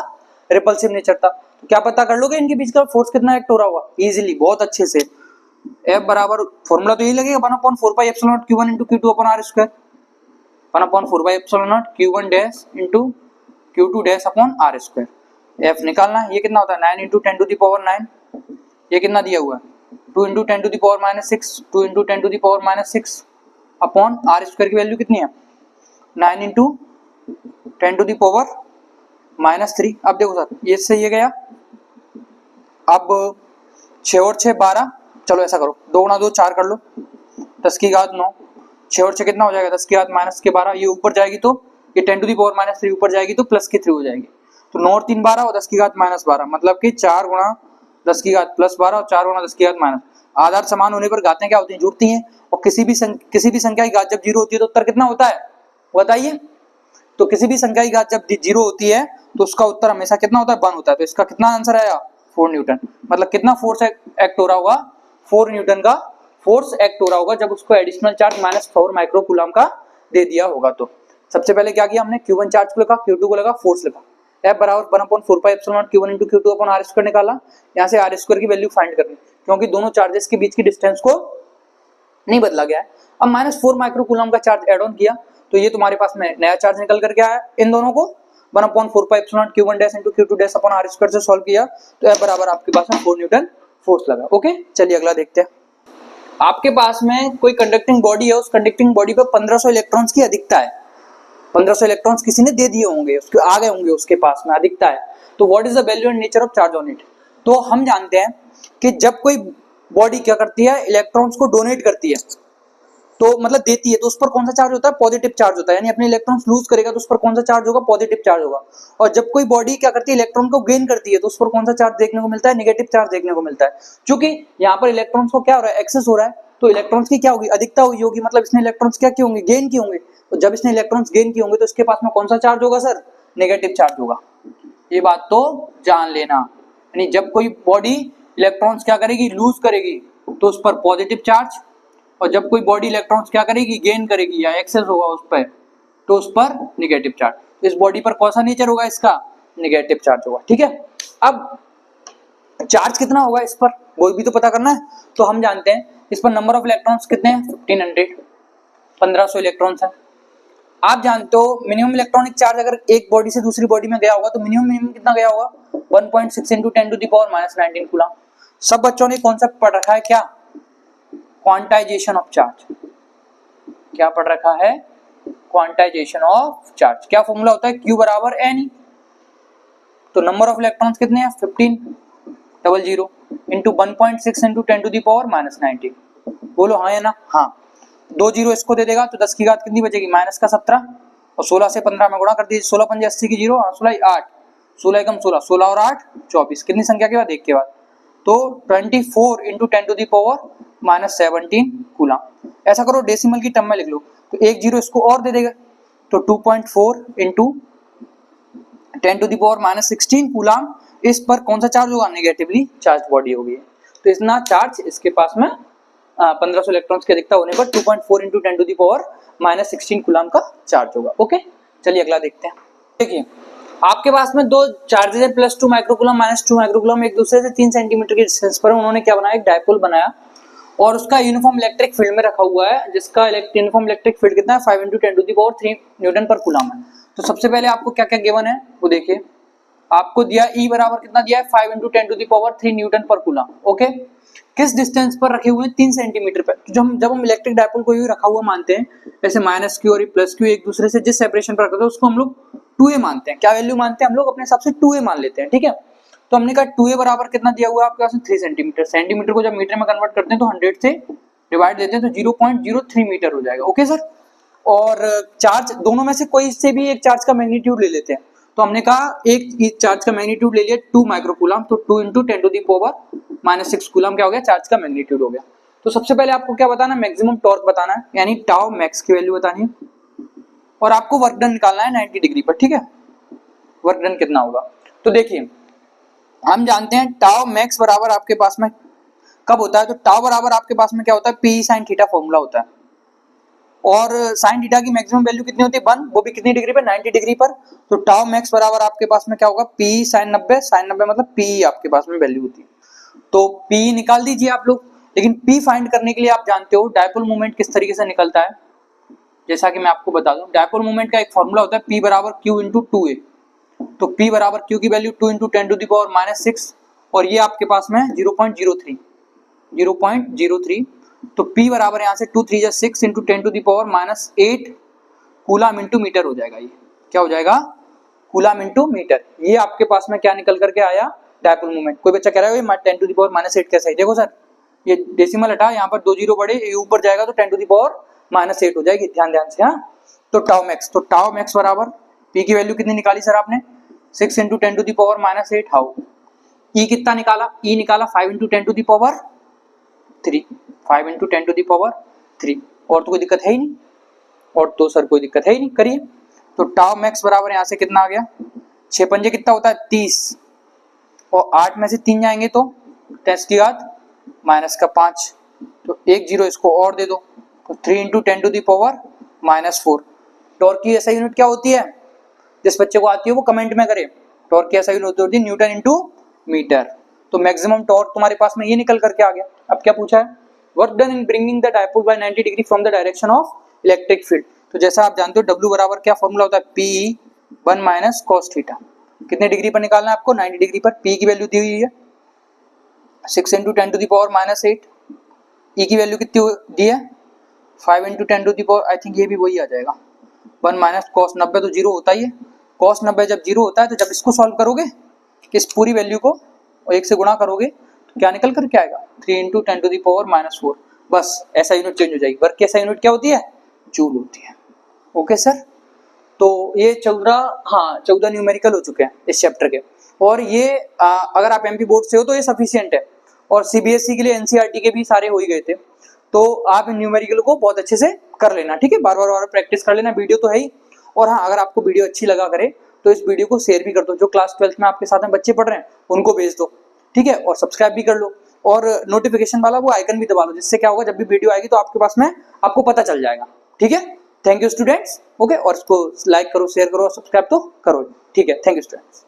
रिपल्सिव नेचर था। क्या पता कर लोगे इनके बीच का फोर्स कितना एक्ट हो रहा होगा इजीली, बहुत अच्छे से। F बराबर फॉर्मूला तो यही लगेगा 1/4 epsilon not Q1 into Q2 upon R square, 1/4 epsilon not Q1 dash into Q2 dash upon R square. F निकालना है, ये कितना होता है 9 into 10 to the power 9, ये कितना दिया हुआ है 2 into 10 to the power minus 6, 2 into 10 to the power minus 6 upon R square की वैल्यू कितनी है 9 into 10 to the power minus 3। अब देखो सर ये से ये गया, अब 6 और 6 12, चलो ऐसा करो 2 गुणा 2 4 कर लो, 10 की घात 9, 6 और 6 कितना हो जाएगा 10 की घात माइनस के 12, ये ऊपर जाएगी तो ये 10 टू दी पावर माइनस 3 ऊपर जाएगी तो प्लस की 3 हो जाएगी, तो 9 और 3 12 और 10 की घात माइनस 12, मतलब कि 4 गुणा 10 की घात प्लस 12 और 4 गुणा 10 की घात माइनस। आधार समान होने पर घातें क्या होती हैं जुड़ती हैं, और किसी भी संख्या की घात जब 0 होती है तो उत्तर कितना होता है बताइए। तो किसी भी संख्या की घात जब 0 होती है तो उसका उत्तर हमेशा कितना होता है 1 होता है, तो इसका कितना आंसर आया 4 न्यूटन। मतलब कितना फोर्स एक्ट हो रहा होगा 4 न्यूटन का फोर्स एक्ट हो रहा होगा जब उसको एडिशनल चार्ज -4 माइक्रो कूलम का दे दिया होगा। तो सबसे पहले क्या किया हमने Q1 चार्ज को लिखा, Q2 को लगा, फोर्स लिखा, F बराबर 1/4 pi epsilon not Q1 into Q2 upon R square निकाला, यहाँ से R स्क्वायर की वैल्यू फाइंड करनी क्योंकि दोनों चार्जेस के बीच की डिस्टेंस को नहीं बदला गया है। अब -4 माइक्रो कूलम का चार्ज एड ऑन किया तो ये तुम्हारे पास में नया चार्ज निकल करके आया, इन दोनों को 1/4 pi epsilon not Q1 dash into Q2 dash upon R square से सॉल्व किया तो F बराबर आपके पास में 4 न्यूटन फोर्स लगा। ओके चलिए अगला देखते हैं। आपके पास में कोई कंडक्टिंग बॉडी है, उस कंडक्टिंग बॉडी पर 1500 इलेक्ट्रॉन्स की अधिकता है, 1500 इलेक्ट्रॉन्स किसी ने दे दिए होंगे, उसके आ गए होंगे उसके पास में अधिकता है, तो what is the value and nature of charge on it. तो हम जानते हैं कि जब कोई बॉडी क्या करती है इलेक्ट्रॉन्स को डोनेट करती है, तो मतलब देती है, तो उस पर कौन सा चार्ज होता है पॉजिटिव चार्ज होता है, यानी अपने इलेक्ट्रॉन्स लूज करेगा तो उस पर कौन सा चार्ज होगा पॉजिटिव चार्ज होगा। और जब कोई बॉडी क्या करती है इलेक्ट्रॉन को गेन करती है तो उस पर कौन सा चार्ज देखने को मिलता है नेगेटिव चार्ज देखने को मिलता है। क्योंकि यहाँ पर इलेक्ट्रॉन्स को क्या हो रहा है एक्सेस हो रहा है, तो इलेक्ट्रॉन्स की क्या होगी अधिकता हुई होगी, मतलब इसने इलेक्ट्रॉन्स क्या किए होंगे गेन किए होंगे, तो जब इसने इलेक्ट्रॉन्स गेन किए होंगे तो इसके पास में कौन सा चार्ज होगा सर नेगेटिव चार्ज होगा। ये बात तो जान लेना, यानी जब कोई बॉडी इलेक्ट्रॉन्स क्या करेगी लूज करेगी तो उस पर पॉजिटिव चार्ज, और जब कोई बॉडी इलेक्ट्रॉन्स क्या करेगी गेन करेगी या एक्सेस होगा उस पर तो उस पर नेगेटिव चार्ज। इस बॉडी पर कौन सा नेचर होगा इसका नेगेटिव चार्ज होगा। ठीक है, अब चार्ज कितना होगा इस पर वो भी तो पता करना है, तो हम जानते हैं इस पर नंबर ऑफ इलेक्ट्रॉन्स कितने हैं 1500, 1500 इलेक्ट्रॉन्स है। आप जानते हो मिनिमम इलेक्ट्रॉनिक चार्ज अगर एक बॉडी से दूसरी बॉडी में गया होगा तो मिनिमम कितना गया होगा 1.6 into 10 to the power -19 coulomb. सब बच्चों ने कॉन्सेप्ट पढ़ रखा है क्या क्वांटाइजेशन ऑफ चार्ज, क्या पढ़ रखा है क्वांटाइजेशन ऑफ चार्ज। क्या फॉर्मूला होता है Q बराबर N, तो नंबर ऑफ इलेक्ट्रॉन्स कितने हैं 1500 into 1.6 into 10 to the power -19। बोलो हाँ या ना, हाँ 2 जीरो इसको दे देगा तो 10 की घात कितनी बचेगी माइनस का 17, और 16 से 15 में गुणा कर दीजिए, 16 पंजे 80 की जीरो, 16 8, 16 एकम 16, 16 और 8 24, कितनी संख्या के बाद एक के बाद, तो 24 into 10 to the power -17 coulomb. ऐसा करो डेसिमल की टर्म में लिख लो, तो एक जीरो इसको और दे देगा तो 2.4 into 10 to the power -16 coulomb. इस पर कौन सा चार्ज होगा नेगेटिवली चार्ज बॉडी होगी, तो इतना चार्ज इसके पास में 1500 इलेक्ट्रॉन्स की अधिकता होने पर 2.4 into 10 to the power -16 coulomb का चार्ज होगा। ओके चलिए अगला देखते हैं। देखिए आपके पास में दो चार्जेस है +2 माइक्रोकूलम -2 माइक्रोकूलम, एक दूसरे से 3 सेंटीमीटर की डिस्टेंस पर उन्होंने क्या बनाया एक डायपोल बनाया और उसका यूनिफॉर्म इलेक्ट्रिक फील्ड में रखा हुआ है, जिसका यूनिफॉर्म इलेक्ट्रिक फील्ड कितना है 5 into 10 to the power 3 Newton पर कूलम है। तो सबसे पहले आपको क्या क्या गिवन है वो देखिए, आपको दिया E बराबर कितना दिया है 5 into 10 to the power 3 Newton पर कूलम। ओके किस डिस्टेंस पर रखे हुए हैं 3 सेंटीमीटर पर। तो जब हम इलेक्ट्रिक डायपोल को ही रखा हुआ मानते हैं, जैसे -q और +q एक दूसरे से जिस सेपरेशन पर रखते हैं उसको हम लोग 2a मानते हैं। क्या वैल्यू मानते हैं हम लोग अपने हिसाब से 2a मान लेते हैं। ठीक है, तो हमने कहा 2a बराबर कितना दिया हुआ है आपके पास 3 सेंटीमीटर, सेंटीमीटर को जब मीटर में कन्वर्ट करते हैं तो 100 से डिवाइड देते हैं तो 0.03 मीटर हो जाएगा। ओके सर, और चार्ज दोनों में से कोई से भी एक चार्ज का मैग्नीट्यूड ले लेते हैं, तो हमने कहा एक चार्ज का मैग्नीट्यूड ले लिया 2 माइक्रोकूलम, तो 2 into 10 to the power -6 coulomb क्या हो गया चार्ज का मैग्नीट्यूड हो गया। तो सबसे पहले आपको क्या बताना है मैक्सिमम टॉर्क बताना है, यानी टाउ मैक्स की वैल्यू बतानी है, और आपको वर्क डन निकालना है 90 डिग्री पर। ठीक है, वर्क डन कितना होगा, तो देखिए हम जानते हैं टाउ मैक्स बराबर आपके पास में कब होता है, तो टाउ बराबर आपके पास में क्या होता है P sin थीटा फॉर्मूला होता है। और साइन थीटा की मैक्सिमम वैल्यू कितनी होती है 1, वो भी कितनी डिग्री पर 90 डिग्री पर। तो टाउ मैक्स बराबर आपके पास में क्या होगा पी साइन 90, साइन 90 मतलब पी आपके पास में वैल्यू होती है। तो पी निकाल दीजिए आप लोग। लेकिन पी फाइंड करने के लिए आप जानते हो डायपोल मोमेंट किस तरीके से निकलता है, जैसा कि मैं आपको बता दूं। डायपोल मोमेंट का एक फॉर्मूला होता है P बराबर Q इंटू 2A। तो P बराबर Q की वैल्यू 2 into 10 to the power minus 6 और ये आपके पास में 0.03 तो P बराबर यहाँ से 2 3 जा 6 into 10 to the power minus 8 coulomb into metre हो जाएगा। ये क्या हो जाएगा कूलम इंटू मीटर। ये आपके पास में क्या निकल करके आया डायपोल मोमेंट। कोई बच्चा कह रहा है 10 टू द पावर माइनस 8 कैसे है, देखो सर ये डेसिमल हटा, यहाँ पर 2 जीरो बढ़े, ये ऊपर जाएगा तो 10 टू द पावर माइनस 8 हो जाएगी, ध्यान से। हाँ तो टाउ मैक्स बराबर P की वैल्यू कितनी निकाली सर आपने 6 into 10 to the power minus 8। How E कितना निकाला, E निकाला 5 into 10 to the power 3, 5 into 10 to the power 3। और तो कोई दिक्कत है ही नहीं, और तो सर कोई दिक्कत है ही नहीं, करिए। तो टाउ मैक्स बराबर यहाँ से कितना आ गया 6 पंजे कितना होता है 30 और 8 में से 3 जाएंगे तो 10 की घात माइनस का 5, तो 1 जीरो इसको और दे दो तो 3 into 10 to the power minus 4। Torque की ऐसा यूनिट क्या होती है, जिस बच्चे को आती है वो कमेंट में करे। टॉर्क की ऐसा यूनिट होती है न्यूटन इंटू मीटर। तो मैक्सिमम टॉर्क तुम्हारे पास में ये निकल करके आ गया। अब क्या पूछा है, work done in bringing the dipole by 90 degree from the direction of electric field. तो जैसा आप जानते हो W बराबर क्या फॉर्मूला होता है P 1 माइनस कॉस थीटा। कितने डिग्री पर निकालना है आपको 90 डिग्री पर। P की वैल्यू दी हुई है 6 into 10 to the power minus 8। E की वैल्यू कितनी दी है 5 into 10 to the power, I think ये भी वही आ जाएगा 1 माइनस कॉस 90, तो जीरो होता ही है। कॉस 90 जब जीरो होता है तो जब इसको सॉल्व करोगे इस पूरी वैल्यू को और 1 से गुणा करोगे तो क्या निकल कर क्या आएगा 3 into 10 to the power minus 4। बस ऐसा यूनिट चेंज हो जाएगी। वर्क की ऐसा यूनिट क्या होती है जूल होती है। ओके सर, तो ये 14 न्यूमेरिकल हो चुके हैं इस चैप्टर के। और ये अगर आप एमपी बोर्ड से हो तो ये सफिशिएंट है, और सीबीएसई के लिए एनसीईआरटी के भी सारे हो ही गए थे। तो आप इन न्यूमेरिकल को बहुत अच्छे से कर लेना, ठीक है, बार बार प्रैक्टिस कर लेना। वीडियो तो है ही, और हाँ अगर आपको वीडियो अच्छी लगा करे तो इस वीडियो को शेयर भी कर दो। जो क्लास 12th में आपके साथ में बच्चे पढ़ रहे हैं उनको भेज दो, ठीक है, और सब्सक्राइब भी कर लो और नोटिफिकेशन वाला वो आइकन भी दबा लो, जिससे क्या होगा जब भी वीडियो आएगी तो आपके पास में आपको पता चल जाएगा। ठीक है, थैंक यू स्टूडेंट्स। ओके, और इसको लाइक करो, शेयर करो और सब्सक्राइब तो करो, ठीक है, थैंक यू स्टूडेंट्स।